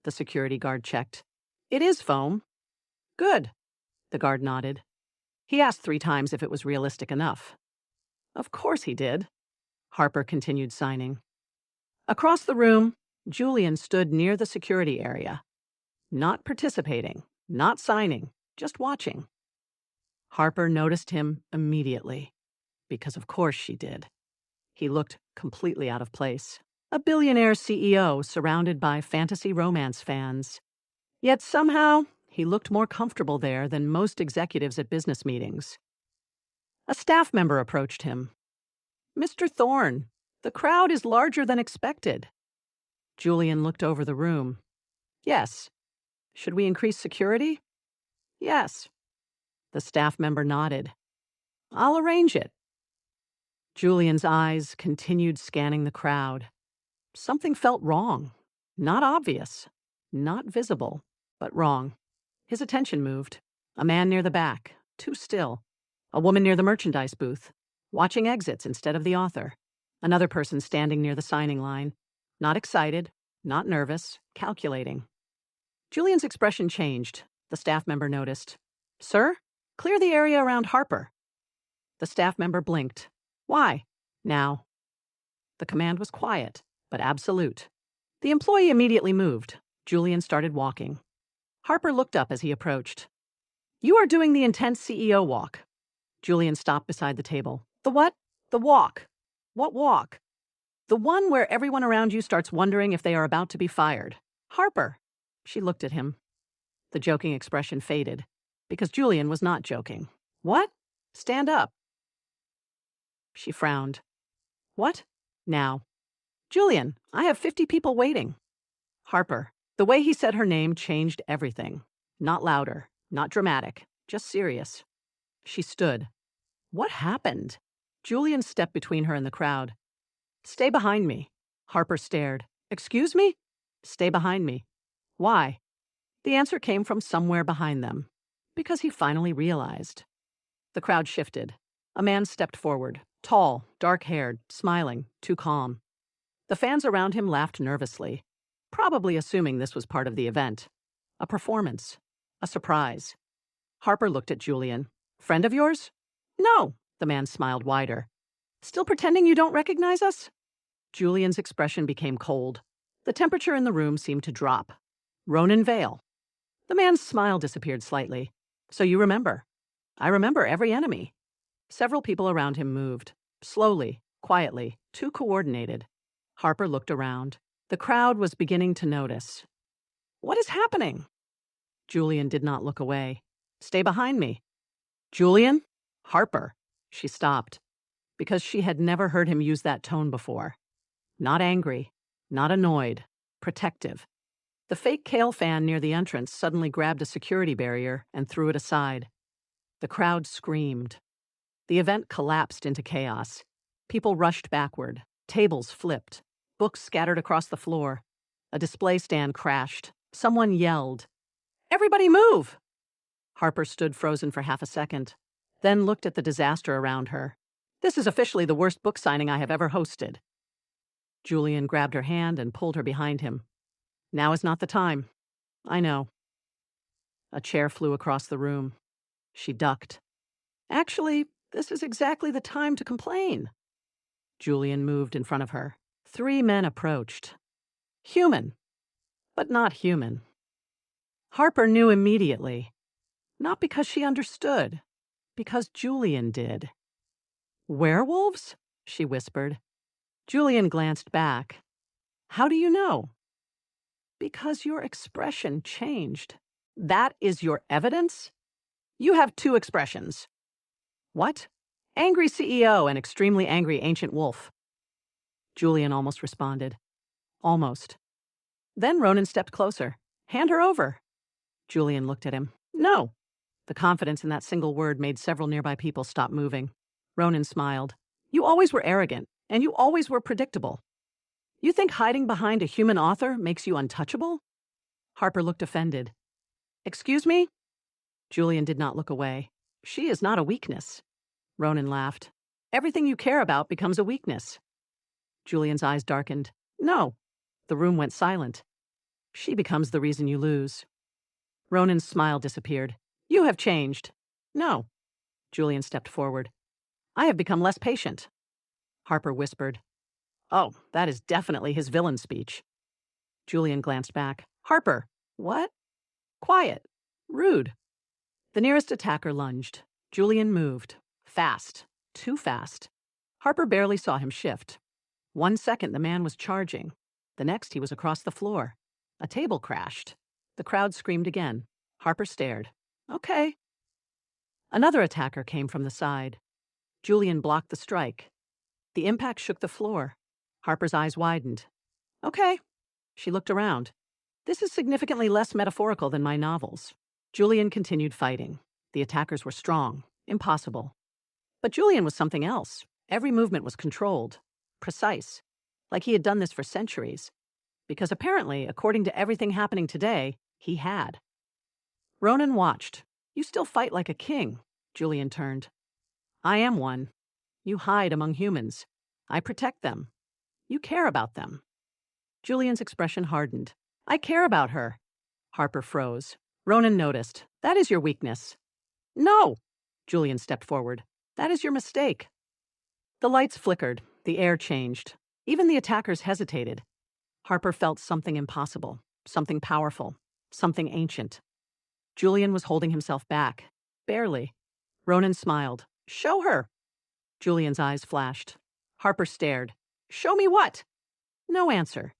The security guard checked. It is foam. Good. The guard nodded. He asked 3 times if it was realistic enough. Of course he did. Harper continued signing. Across the room, Julian stood near the security area. Not participating, not signing, just watching. Harper noticed him immediately, because of course she did. He looked completely out of place. A billionaire CEO surrounded by fantasy romance fans. Yet somehow, he looked more comfortable there than most executives at business meetings. A staff member approached him. Mr. Thorne, the crowd is larger than expected. Julian looked over the room. Yes. Should we increase security? Yes. The staff member nodded. I'll arrange it. Julian's eyes continued scanning the crowd. Something felt wrong. Not obvious. Not visible, but wrong. His attention moved. A man near the back, too still. A woman near the merchandise booth, watching exits instead of the author. Another person standing near the signing line. Not excited, not nervous, calculating. Julian's expression changed. The staff member noticed. Sir, clear the area around Harper. The staff member blinked. Why? Now. The command was quiet, but absolute. The employee immediately moved. Julian started walking. Harper looked up as he approached. You are doing the intense CEO walk. Julian stopped beside the table. The what? The walk. What walk? The one where everyone around you starts wondering if they are about to be fired. Harper. She looked at him. The joking expression faded, because Julian was not joking. What? Stand up. She frowned. What? Now. Julian, I have 50 people waiting. Harper. The way he said her name changed everything. Not louder, not dramatic, just serious. She stood. What happened? Julian stepped between her and the crowd. Stay behind me. Harper stared. Excuse me? Stay behind me. Why? The answer came from somewhere behind them. Because he finally realized. The crowd shifted. A man stepped forward, tall, dark-haired, smiling, too calm. The fans around him laughed nervously, probably assuming this was part of the event. A performance. A surprise. Harper looked at Julian. Friend of yours? No, the man smiled wider. Still pretending you don't recognize us? Julian's expression became cold. The temperature in the room seemed to drop. Ronan Vale. The man's smile disappeared slightly. So you remember. I remember every enemy. Several people around him moved. Slowly, quietly, too coordinated. Harper looked around. The crowd was beginning to notice. What is happening? Julian did not look away. Stay behind me. Julian? Harper. She stopped. Because she had never heard him use that tone before. Not angry. Not annoyed. Protective. The fake Kale fan near the entrance suddenly grabbed a security barrier and threw it aside. The crowd screamed. The event collapsed into chaos. People rushed backward. Tables flipped. Books scattered across the floor. A display stand crashed. Someone yelled, "Everybody move!" Harper stood frozen for half a second, then looked at the disaster around her. This is officially the worst book signing I have ever hosted. Julian grabbed her hand and pulled her behind him. Now is not the time. I know. A chair flew across the room. She ducked. Actually, this is exactly the time to complain. Julian moved in front of her. 3 men approached. Human, but not human. Harper knew immediately. Not because she understood, because Julian did. Werewolves? She whispered. Julian glanced back. How do you know? Because your expression changed. That is your evidence? You have 2 expressions. What? Angry CEO and extremely angry ancient wolf. Julian almost responded. Almost. Then Ronan stepped closer. Hand her over. Julian looked at him. No. The confidence in that single word made several nearby people stop moving. Ronan smiled. You always were arrogant, and you always were predictable. You think hiding behind a human author makes you untouchable? Harper looked offended. Excuse me? Julian did not look away. She is not a weakness. Ronan laughed. Everything you care about becomes a weakness. Julian's eyes darkened. No. The room went silent. She becomes the reason you lose. Ronan's smile disappeared. You have changed. No. Julian stepped forward. I have become less patient. Harper whispered. Oh, that is definitely his villain speech. Julian glanced back. Harper. What? Quiet. Rude. The nearest attacker lunged. Julian moved. Fast. Too fast. Harper barely saw him shift. 1 second the man was charging. The next he was across the floor. A table crashed. The crowd screamed again. Harper stared. Okay. Another attacker came from the side. Julian blocked the strike. The impact shook the floor. Harper's eyes widened. Okay. She looked around. This is significantly less metaphorical than my novels. Julian continued fighting. The attackers were strong. Impossible. But Julian was something else. Every movement was controlled. Precise. Like he had done this for centuries. Because apparently, according to everything happening today, he had. Ronan watched. You still fight like a king. Julian turned. I am one. You hide among humans. I protect them. You care about them. Julian's expression hardened. I care about her. Harper froze. Ronan noticed. That is your weakness. No! Julian stepped forward. That is your mistake. The lights flickered. The air changed. Even the attackers hesitated. Harper felt something impossible, something powerful, something ancient. Julian was holding himself back. Barely. Ronan smiled. Show her. Julian's eyes flashed. Harper stared. Show me what? No answer.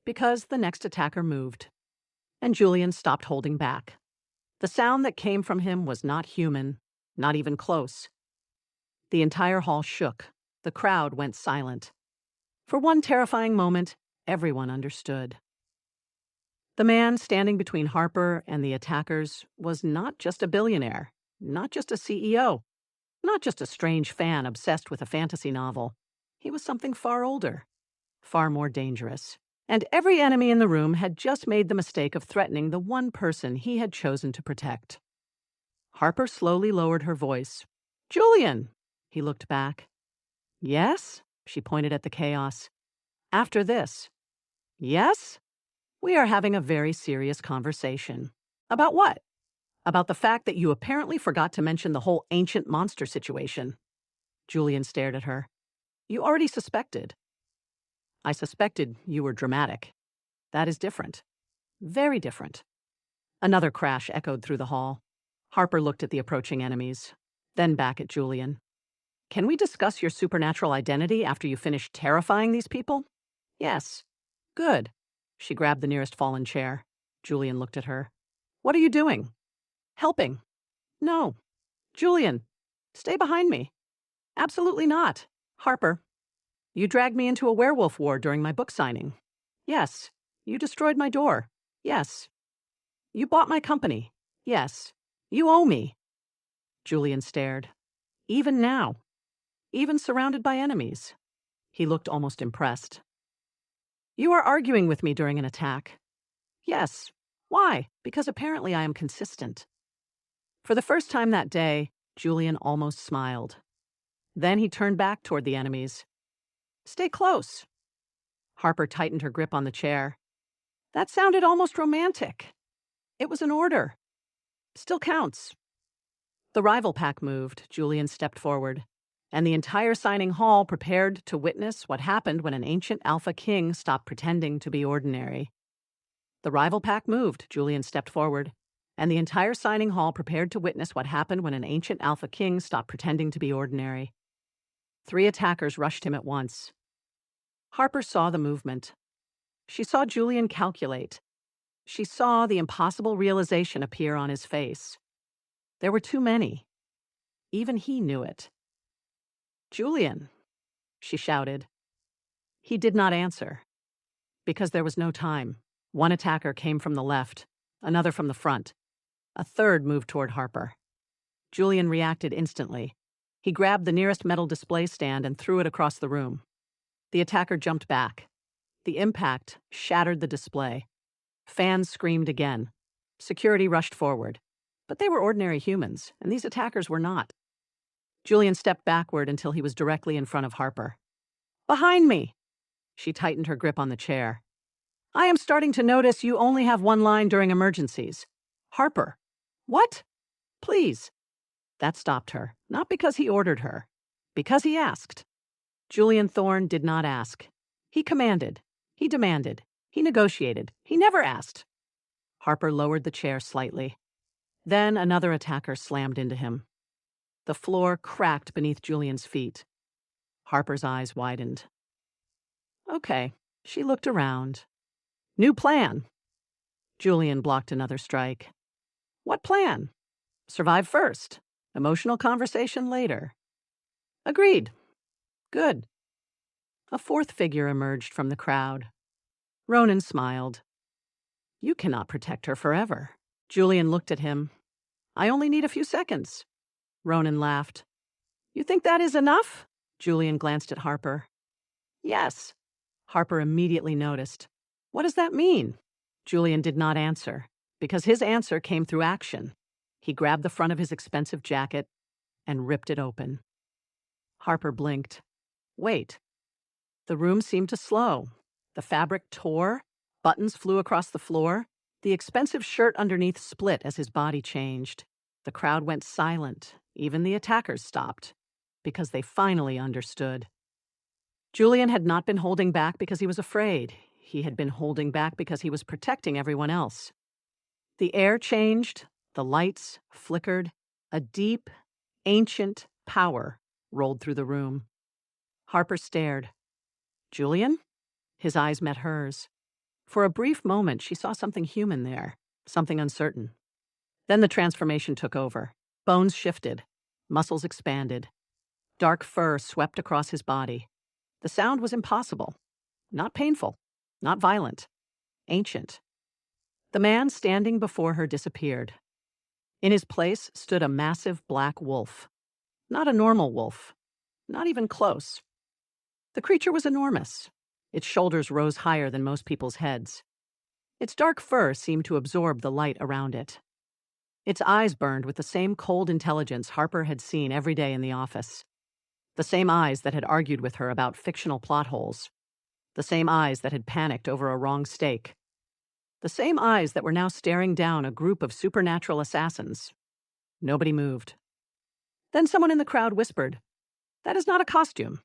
Because the next attacker moved. And Julian stopped holding back. The sound that came from him was not human, not even close. The entire hall shook. The crowd went silent. For one terrifying moment, everyone understood. The man standing between Harper and the attackers was not just a billionaire, not just a CEO, not just a strange fan obsessed with a fantasy novel. He was something far older, far more dangerous. And every enemy in the room had just made the mistake of threatening the one person he had chosen to protect. Harper slowly lowered her voice. Julian! He looked back. Yes? She pointed at the chaos. After this. Yes? We are having a very serious conversation. About what? About the fact that you apparently forgot to mention the whole ancient monster situation. Julian stared at her. You already suspected. I suspected you were dramatic. That is different. Very different. Another crash echoed through the hall. Harper looked at the approaching enemies, then back at Julian. Can we discuss your supernatural identity after you finish terrifying these people? Yes. Good. She grabbed the nearest fallen chair. Julian looked at her. What are you doing? Helping. No. Julian, stay behind me. Absolutely not. Harper, you dragged me into a werewolf war during my book signing. Yes. You destroyed my door. Yes. You bought my company. Yes. You owe me. Julian stared. Even now. Even surrounded by enemies. He looked almost impressed. You are arguing with me during an attack. Yes. Why? Because apparently I am consistent. For the first time that day, Julian almost smiled. Then he turned back toward the enemies. Stay close. Harper tightened her grip on the chair. That sounded almost romantic. It was an order. Still counts. The rival pack moved. Julian stepped forward. And the entire signing hall prepared to witness what happened when an ancient alpha king stopped pretending to be ordinary. The rival pack moved. Julian stepped forward. And the entire signing hall prepared to witness what happened when an ancient alpha king stopped pretending to be ordinary. 3 attackers rushed him at once. Harper saw the movement. She saw Julian calculate. She saw the impossible realization appear on his face. There were too many. Even he knew it. Julian, she shouted. He did not answer. Because there was no time. One attacker came from the left, another from the front. A third moved toward Harper. Julian reacted instantly. He grabbed the nearest metal display stand and threw it across the room. The attacker jumped back. The impact shattered the display. Fans screamed again. Security rushed forward. But they were ordinary humans, and these attackers were not. Julian stepped backward until he was directly in front of Harper. Behind me! She tightened her grip on the chair. I am starting to notice you only have one line during emergencies. Harper. What? Please. That stopped her, not because he ordered her, because he asked. Julian Thorne did not ask. He commanded. He demanded. He negotiated. He never asked. Harper lowered the chair slightly. Then another attacker slammed into him. The floor cracked beneath Julian's feet. Harper's eyes widened. Okay, she looked around. New plan. Julian blocked another strike. What plan? Survive first. Emotional conversation later. Agreed. Good. A fourth figure emerged from the crowd. Ronan smiled. You cannot protect her forever. Julian looked at him. I only need a few seconds. Ronan laughed. You think that is enough? Julian glanced at Harper. Yes. Harper immediately noticed. What does that mean? Julian did not answer, because his answer came through action. He grabbed the front of his expensive jacket and ripped it open. Harper blinked. Wait. The room seemed to slow. The fabric tore. Buttons flew across the floor. The expensive shirt underneath split as his body changed. The crowd went silent. Even the attackers stopped, because they finally understood. Julian had not been holding back because he was afraid. He had been holding back because he was protecting everyone else. The air changed. The lights flickered. A deep, ancient power rolled through the room. Harper stared. Julian? His eyes met hers. For a brief moment, she saw something human there, something uncertain. Then the transformation took over. Bones shifted. Muscles expanded. Dark fur swept across his body. The sound was impossible. Not painful. Not violent. Ancient. The man standing before her disappeared. In his place stood a massive black wolf. Not a normal wolf. Not even close. The creature was enormous. Its shoulders rose higher than most people's heads. Its dark fur seemed to absorb the light around it. Its eyes burned with the same cold intelligence Harper had seen every day in the office. The same eyes that had argued with her about fictional plot holes. The same eyes that had panicked over a wrong stake. The same eyes that were now staring down a group of supernatural assassins. Nobody moved. Then someone in the crowd whispered, "That is not a costume."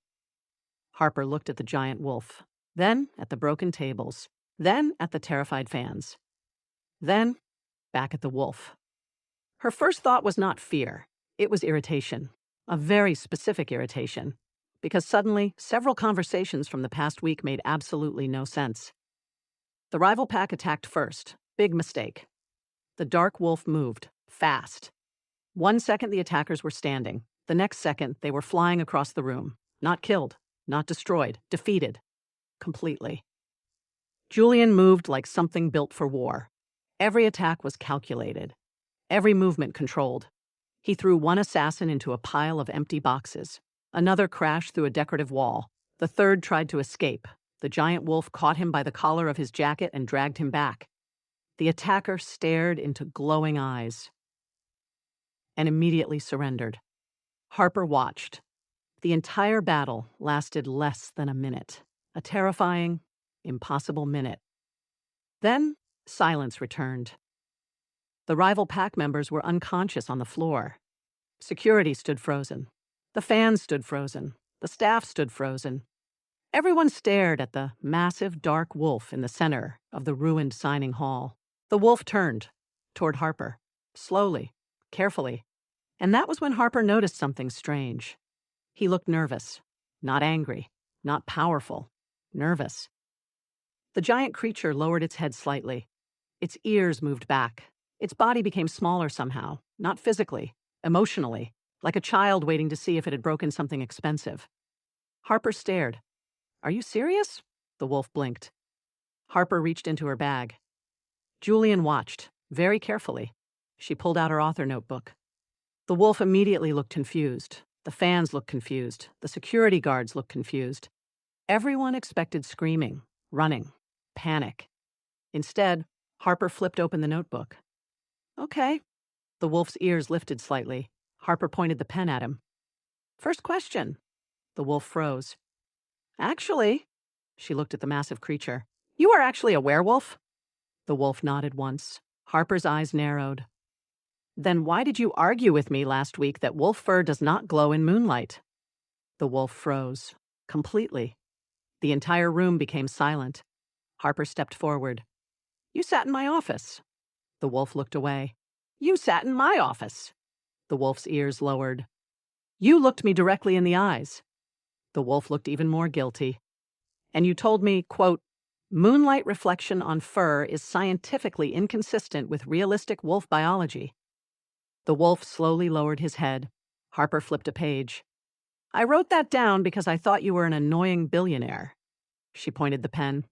Harper looked at the giant wolf, then at the broken tables, then at the terrified fans, then back at the wolf. Her first thought was not fear. It was irritation, a very specific irritation, because suddenly several conversations from the past week made absolutely no sense. The rival pack attacked first. Big mistake. The dark wolf moved, fast. 1 second the attackers were standing. The next second they were flying across the room. Not killed, not destroyed, defeated. Completely. Julian moved like something built for war. Every attack was calculated. Every movement controlled. He threw one assassin into a pile of empty boxes. Another crashed through a decorative wall. The third tried to escape. The giant wolf caught him by the collar of his jacket and dragged him back. The attacker stared into glowing eyes and immediately surrendered. Harper watched. The entire battle lasted less than a minute. A terrifying, impossible minute. Then silence returned. The rival pack members were unconscious on the floor. Security stood frozen. The fans stood frozen. The staff stood frozen. Everyone stared at the massive dark wolf in the center of the ruined signing hall. The wolf turned toward Harper, slowly, carefully. And that was when Harper noticed something strange. He looked nervous, not angry, not powerful, nervous. The giant creature lowered its head slightly. Its ears moved back. Its body became smaller somehow, not physically, emotionally, like a child waiting to see if it had broken something expensive. Harper stared. "Are you serious?" The wolf blinked. Harper reached into her bag. Julian watched, very carefully. She pulled out her author notebook. The wolf immediately looked confused. The fans looked confused. The security guards looked confused. Everyone expected screaming, running, panic. Instead, Harper flipped open the notebook. "Okay." The wolf's ears lifted slightly. Harper pointed the pen at him. "First question." The wolf froze. "Actually," she looked at the massive creature, "you are actually a werewolf?" The wolf nodded once. Harper's eyes narrowed. "Then why did you argue with me last week that wolf fur does not glow in moonlight?" The wolf froze. Completely. The entire room became silent. Harper stepped forward. "You sat in my office." The wolf looked away. "You sat in my office." The wolf's ears lowered. "You looked me directly in the eyes." The wolf looked even more guilty. "And you told me, quote, moonlight reflection on fur is scientifically inconsistent with realistic wolf biology." The wolf slowly lowered his head. Harper flipped a page. "I wrote that down because I thought you were an annoying billionaire." She pointed the pen.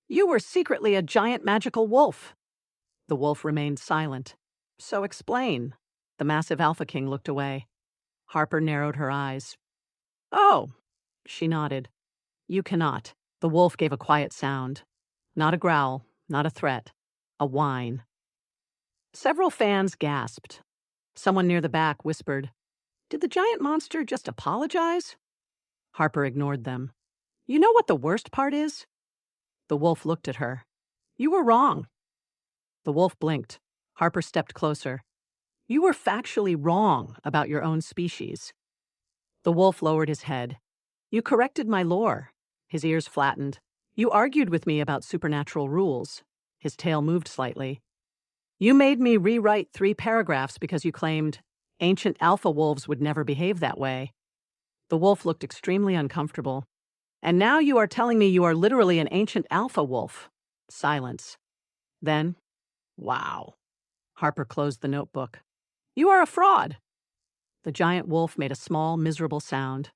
"You were secretly a giant magical wolf." The wolf remained silent. "So explain." The massive Alpha King looked away. Harper narrowed her eyes. "Oh." She nodded. "You cannot." The wolf gave a quiet sound. Not a growl, not a threat. A whine. Several fans gasped. Someone near the back whispered, "Did the giant monster just apologize?" Harper ignored them. "You know what the worst part is?" The wolf looked at her. "You were wrong." The wolf blinked. Harper stepped closer. "You were factually wrong about your own species." The wolf lowered his head. "You corrected my lore." His ears flattened. "You argued with me about supernatural rules." His tail moved slightly. You made me rewrite 3 paragraphs because you claimed ancient alpha wolves would never behave that way. The wolf looked extremely uncomfortable. And now you are telling me you are literally an ancient alpha wolf. Silence. Then, wow. Harper closed the notebook. You are a fraud. The giant wolf made a small, miserable sound.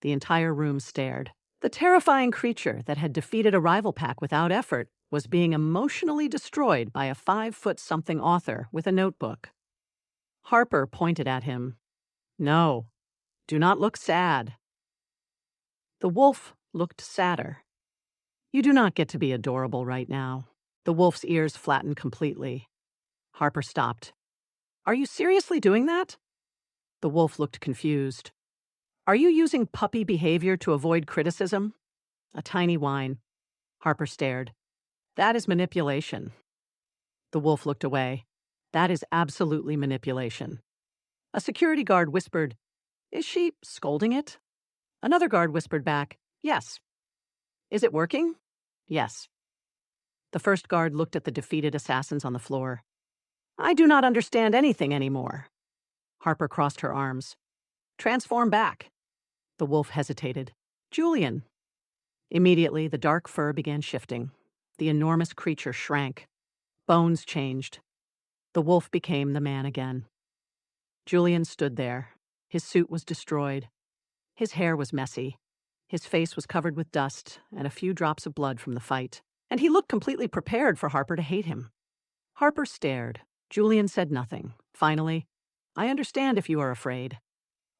The entire room stared. The terrifying creature that had defeated a rival pack without effort was being emotionally destroyed by a 5-foot-something author with a notebook. Harper pointed at him. No, do not look sad. The wolf looked sadder. You do not get to be adorable right now. The wolf's ears flattened completely. Harper stopped. Are you seriously doing that? The wolf looked confused. Are you using puppy behavior to avoid criticism? A tiny whine. Harper stared. That is manipulation. The wolf looked away. That is absolutely manipulation. A security guard whispered, Is she scolding it? Another guard whispered back, Yes. Is it working? Yes. The first guard looked at the defeated assassins on the floor. I do not understand anything anymore. Harper crossed her arms. Transform back. The wolf hesitated. Julian. Immediately, the dark fur began shifting. The enormous creature shrank. Bones changed. The wolf became the man again. Julian stood there. His suit was destroyed. His hair was messy. His face was covered with dust and a few drops of blood from the fight. And he looked completely prepared for Harper to hate him. Harper stared. Julian said nothing. Finally, I understand if you are afraid.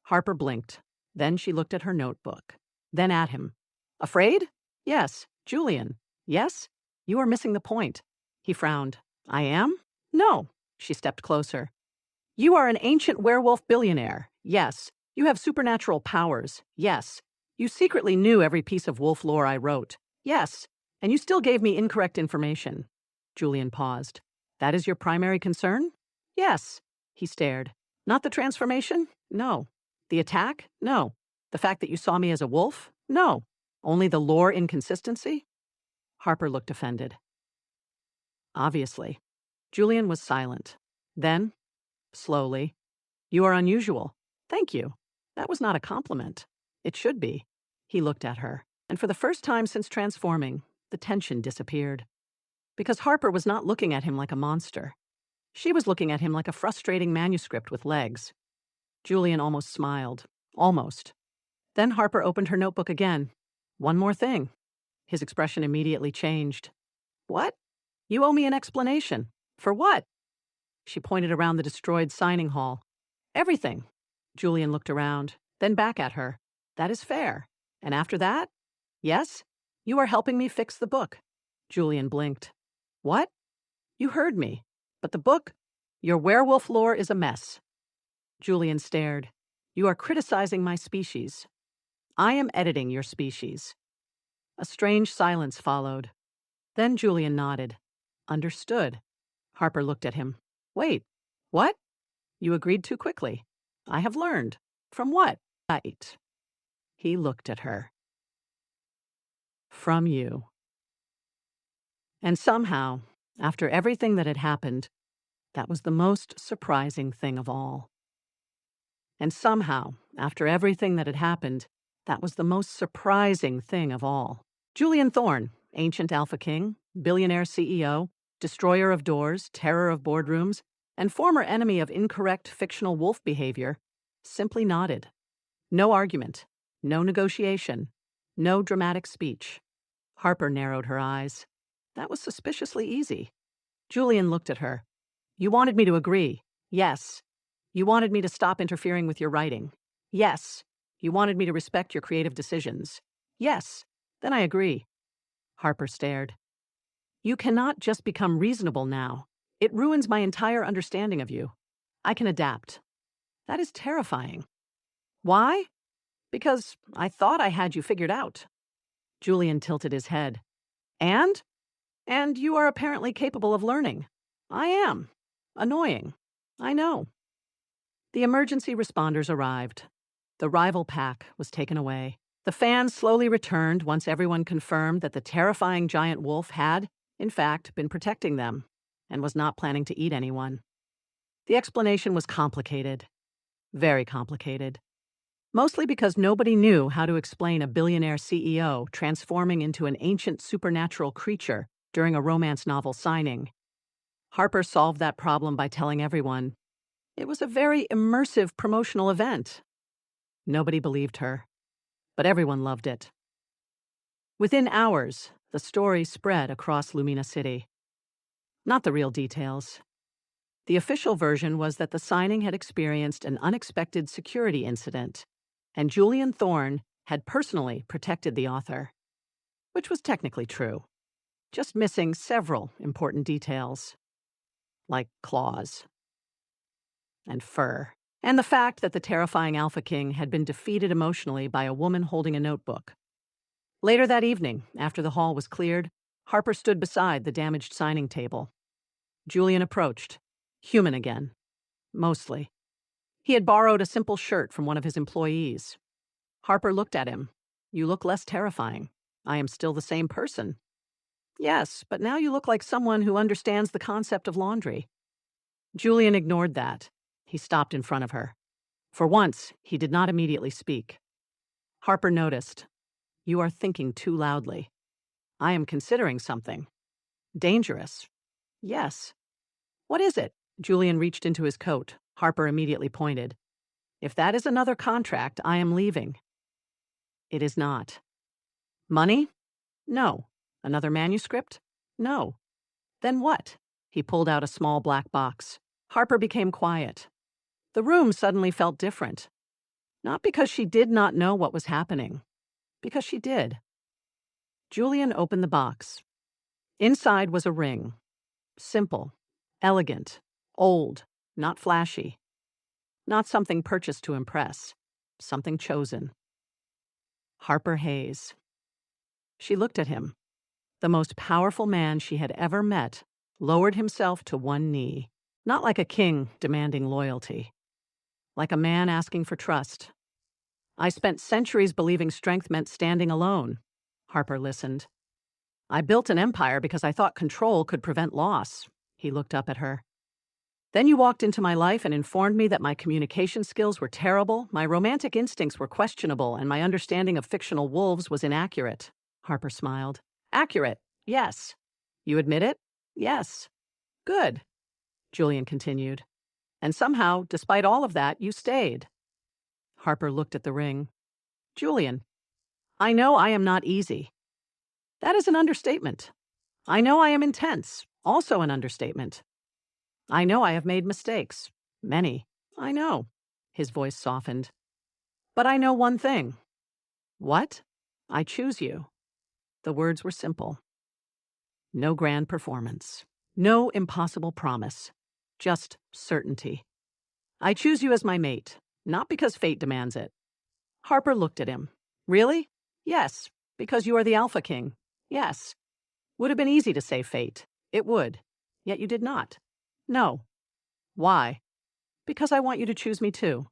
Harper blinked. Then she looked at her notebook. Then at him. Afraid? Yes. Julian. Yes? You are missing the point. He frowned. I am? No. She stepped closer. You are an ancient werewolf billionaire. Yes. You have supernatural powers. Yes. You secretly knew every piece of wolf lore I wrote. Yes. And you still gave me incorrect information. Julian paused. That is your primary concern? Yes. He stared. Not the transformation? No. The attack? No. The fact that you saw me as a wolf? No. Only the lore inconsistency? Harper looked offended. Obviously. Julian was silent. Then, slowly, You are unusual. Thank you. That was not a compliment. It should be. He looked at her, and for the first time since transforming, the tension disappeared. Because Harper was not looking at him like a monster. She was looking at him like a frustrating manuscript with legs. Julian almost smiled. Almost. Then Harper opened her notebook again. One more thing. His expression immediately changed. What? You owe me an explanation. For what? She pointed around the destroyed signing hall. Everything. Julian looked around, then back at her. That is fair. And after that? Yes? You are helping me fix the book. Julian blinked. What? You heard me. But the book? Your werewolf lore is a mess. Julian stared. You are criticizing my species. I am editing your species. A strange silence followed. Then Julian nodded. Understood. Harper looked at him. Wait, what? You agreed too quickly. I have learned. From what? Right. He looked at her. From you. And somehow, after everything that had happened, that was the most surprising thing of all. And somehow, after everything that had happened, that was the most surprising thing of all. Julian Thorne, ancient Alpha King, billionaire CEO, destroyer of doors, terror of boardrooms, and former enemy of incorrect fictional wolf behavior, simply nodded. No argument, no negotiation, no dramatic speech. Harper narrowed her eyes. That was suspiciously easy. Julian looked at her. You wanted me to agree. Yes. You wanted me to stop interfering with your writing. Yes. You wanted me to respect your creative decisions. Yes. Then I agree. Harper stared. You cannot just become reasonable now. It ruins my entire understanding of you. I can adapt. That is terrifying. Why? Because I thought I had you figured out. Julian tilted his head. And? And you are apparently capable of learning. I am. Annoying. I know. The emergency responders arrived. The rival pack was taken away. The fans slowly returned once everyone confirmed that the terrifying giant wolf had, in fact, been protecting them. and was not planning to eat anyone. The explanation was complicated, very complicated, mostly because nobody knew how to explain a billionaire CEO transforming into an ancient supernatural creature during a romance novel signing. Harper solved that problem by telling everyone it was a very immersive promotional event. Nobody believed her, but everyone loved it. Within hours, the story spread across Lumina City. Not the real details. The official version was that the signing had experienced an unexpected security incident, and Julian Thorne had personally protected the author, which was technically true, just missing several important details, like claws and fur, and the fact that the terrifying Alpha King had been defeated emotionally by a woman holding a notebook. Later that evening, after the hall was cleared, Harper stood beside the damaged signing table. Julian approached, human again, mostly. He had borrowed a simple shirt from one of his employees. Harper looked at him. "You look less terrifying. I am still the same person." "Yes, but now you look like someone who understands the concept of laundry." Julian ignored that. He stopped in front of her. For once, he did not immediately speak. Harper noticed. "You are thinking too loudly. I am considering something. Dangerous." "Yes." "What is it?" Julian reached into his coat. Harper immediately pointed. "If that is another contract, I am leaving." "It is not." "Money?" "No." "Another manuscript?" "No." "Then what?" He pulled out a small black box. Harper became quiet. The room suddenly felt different. Not because she did not know what was happening, because she did. Julian opened the box. Inside was a ring. Simple, elegant, old, not flashy. Not something purchased to impress. Something chosen. Harper Hayes. She looked at him. The most powerful man she had ever met lowered himself to one knee, not like a king demanding loyalty, like a man asking for trust. "I spent centuries believing strength meant standing alone." Harper listened. "I built an empire because I thought control could prevent loss." He looked up at her. "Then you walked into my life and informed me that my communication skills were terrible, my romantic instincts were questionable, and my understanding of fictional wolves was inaccurate." Harper smiled. "Accurate, yes. You admit it? Yes. Good." Julian continued. "And somehow, despite all of that, you stayed." Harper looked at the ring. "Julian, I know I am not easy." "That is an understatement." "I know I am intense." Also an understatement. "I know I have made mistakes. Many. I know." His voice softened. "But I know one thing." "What?" "I choose you." The words were simple. No grand performance. No impossible promise. Just certainty. "I choose you as my mate, not because fate demands it." Harper looked at him. "Really?" "Yes, because you are the Alpha King." "Yes." "Would have been easy to say fate. It would. Yet you did not." "No." "Why?" "Because I want you to choose me too."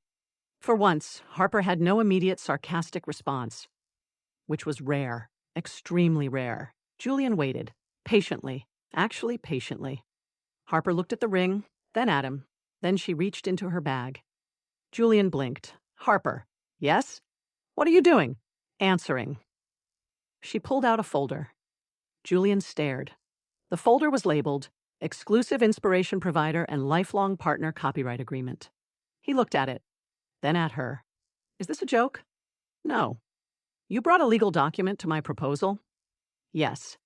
For once, Harper had no immediate sarcastic response, which was rare, extremely rare. Julian waited, patiently, actually patiently. Harper looked at the ring, then at him. Then she reached into her bag. Julian blinked. "Harper." "Yes?" "What are you doing?" "Answering." She pulled out a folder. Julian stared. The folder was labeled Exclusive Inspiration Provider and Lifelong Partner Copyright Agreement. He looked at it, then at her. "Is this a joke?" "No." "You brought a legal document to my proposal?" "Yes."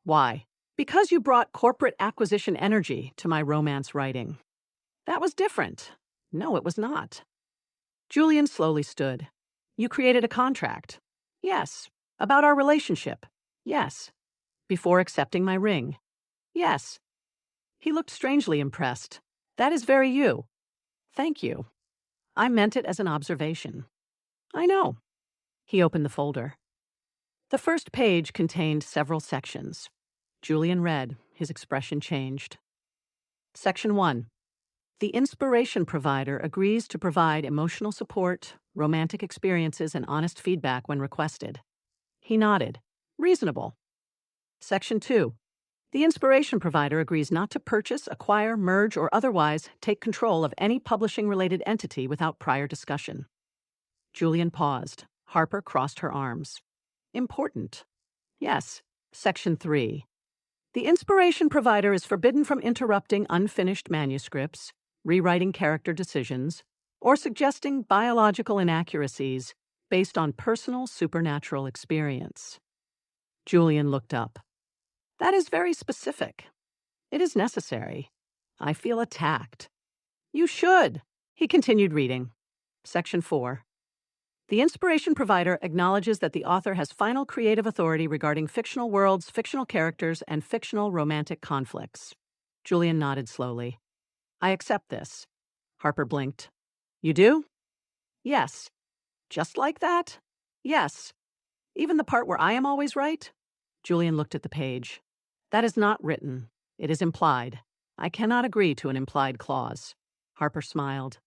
"Why?" "Because you brought corporate acquisition energy to my romance writing." "That was different." "No, it was not." Julian slowly stood. "You created a contract." "Yes." "About our relationship." "Yes." "Before accepting my ring." "Yes." He looked strangely impressed. "That is very you." "Thank you. I meant it as an observation." "I know." He opened the folder. The first page contained several sections. Julian read. His expression changed. Section 1. The inspiration provider agrees to provide emotional support, romantic experiences, and honest feedback when requested. He nodded. Reasonable. Section 2. The inspiration provider agrees not to purchase, acquire, merge, or otherwise take control of any publishing-related entity without prior discussion. Julian paused. Harper crossed her arms. Important. Yes. Section 3. The inspiration provider is forbidden from interrupting unfinished manuscripts, rewriting character decisions, or suggesting biological inaccuracies based on personal supernatural experience. Julian looked up. That is very specific. It is necessary. I feel attacked. You should. He continued reading. Section 4. The inspiration provider acknowledges that the author has final creative authority regarding fictional worlds, fictional characters, and fictional romantic conflicts. Julian nodded slowly. I accept this. Harper blinked. You do? Yes. Just like that? Yes. Even the part where I am always right? Julian looked at the page. That is not written. It is implied. I cannot agree to an implied clause. Harper smiled.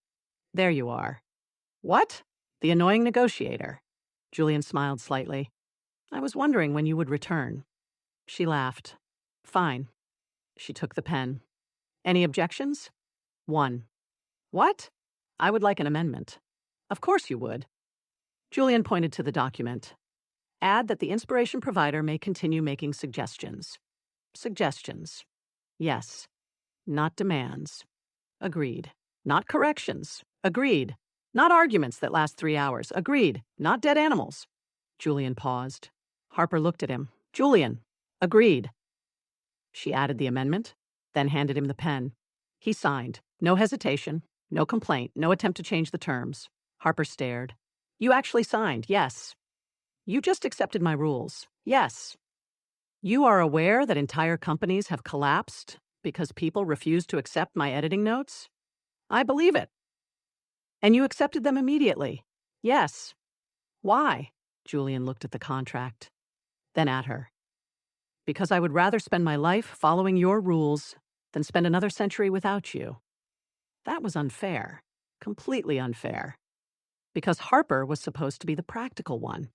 There you are. What? The annoying negotiator. Julian smiled slightly. I was wondering when you would return. She laughed. Fine. She took the pen. Any objections? 1. What? I would like an amendment. Of course you would. Julian pointed to the document. Add that the inspiration provider may continue making suggestions. Suggestions. Yes. Not demands. Agreed. Not corrections. Agreed. Not arguments that last 3 hours. Agreed. Not dead animals. Julian paused. Harper looked at him. Julian. Agreed. She added the amendment, then handed him the pen. He signed. No hesitation. No complaint. No attempt to change the terms. Harper stared. You actually signed, yes. You just accepted my rules. Yes. You are aware that entire companies have collapsed because people refuse to accept my editing notes? I believe it. And you accepted them immediately? Yes. Why? Julian looked at the contract, then at her. Because I would rather spend my life following your rules than spend another century without you. That was unfair. Completely unfair. Because Harper was supposed to be the practical one,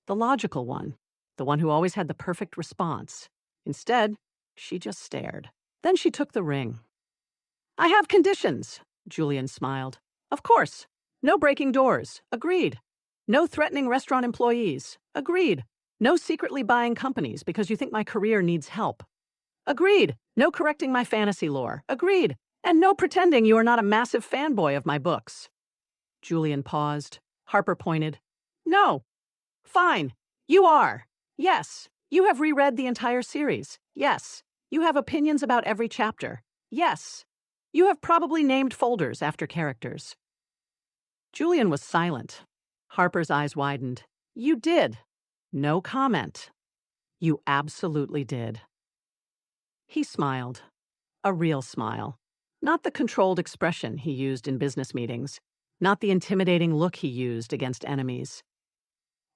the logical one, the one who always had the perfect response. Instead, she just stared. Then she took the ring. I have conditions, Julian smiled. Of course. No breaking doors. Agreed. No threatening restaurant employees. Agreed. No secretly buying companies because you think my career needs help. Agreed. No correcting my fantasy lore. Agreed. And no pretending you are not a massive fanboy of my books. Julian paused. Harper pointed. No. Fine. You are. Yes. You have reread the entire series. Yes. You have opinions about every chapter. Yes. You have probably named folders after characters. Julian was silent. Harper's eyes widened. You did. No comment. You absolutely did. He smiled. A real smile. Not the controlled expression he used in business meetings. Not the intimidating look he used against enemies.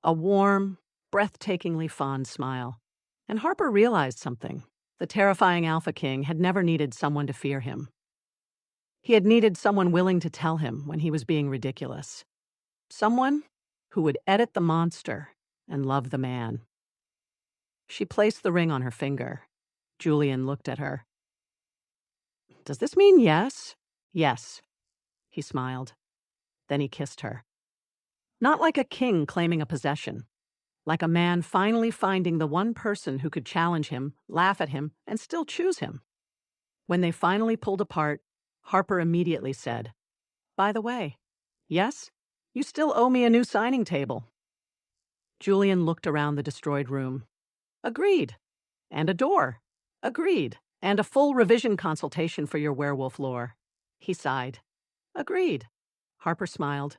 A warm, breathtakingly fond smile. And Harper realized something. The terrifying Alpha King had never needed someone to fear him. He had needed someone willing to tell him when he was being ridiculous. Someone who would edit the monster and love the man. She placed the ring on her finger. Julian looked at her. Does this mean yes? Yes. He smiled. Then he kissed her. Not like a king claiming a possession. Like a man finally finding the one person who could challenge him, laugh at him, and still choose him. When they finally pulled apart, Harper immediately said, By the way, yes, you still owe me a new signing table. Julian looked around the destroyed room. Agreed. And a door. Agreed. And a full revision consultation for your werewolf lore. He sighed. Agreed. Harper smiled.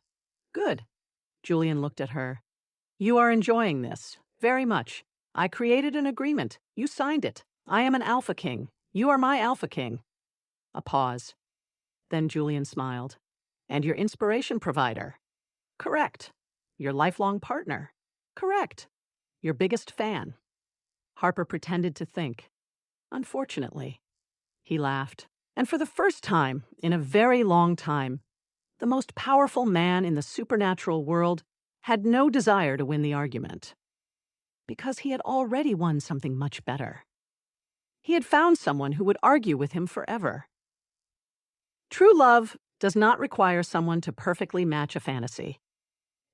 Good. Julian looked at her. You are enjoying this. Very much. I created an agreement. You signed it. I am an Alpha King. You are my Alpha King. A pause. Then Julian smiled. And your inspiration provider. Correct. Your lifelong partner. Correct. Your biggest fan. Harper pretended to think. Unfortunately. He laughed. And for the first time in a very long time, the most powerful man in the supernatural world had no desire to win the argument. Because he had already won something much better. He had found someone who would argue with him forever. True love does not require someone to perfectly match a fantasy.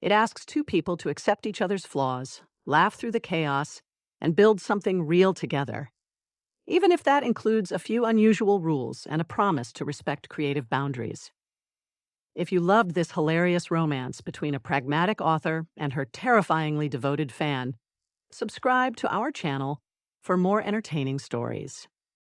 It asks two people to accept each other's flaws, laugh through the chaos, and build something real together, even if that includes a few unusual rules and a promise to respect creative boundaries. If you loved this hilarious romance between a pragmatic author and her terrifyingly devoted fan, subscribe to our channel for more entertaining stories.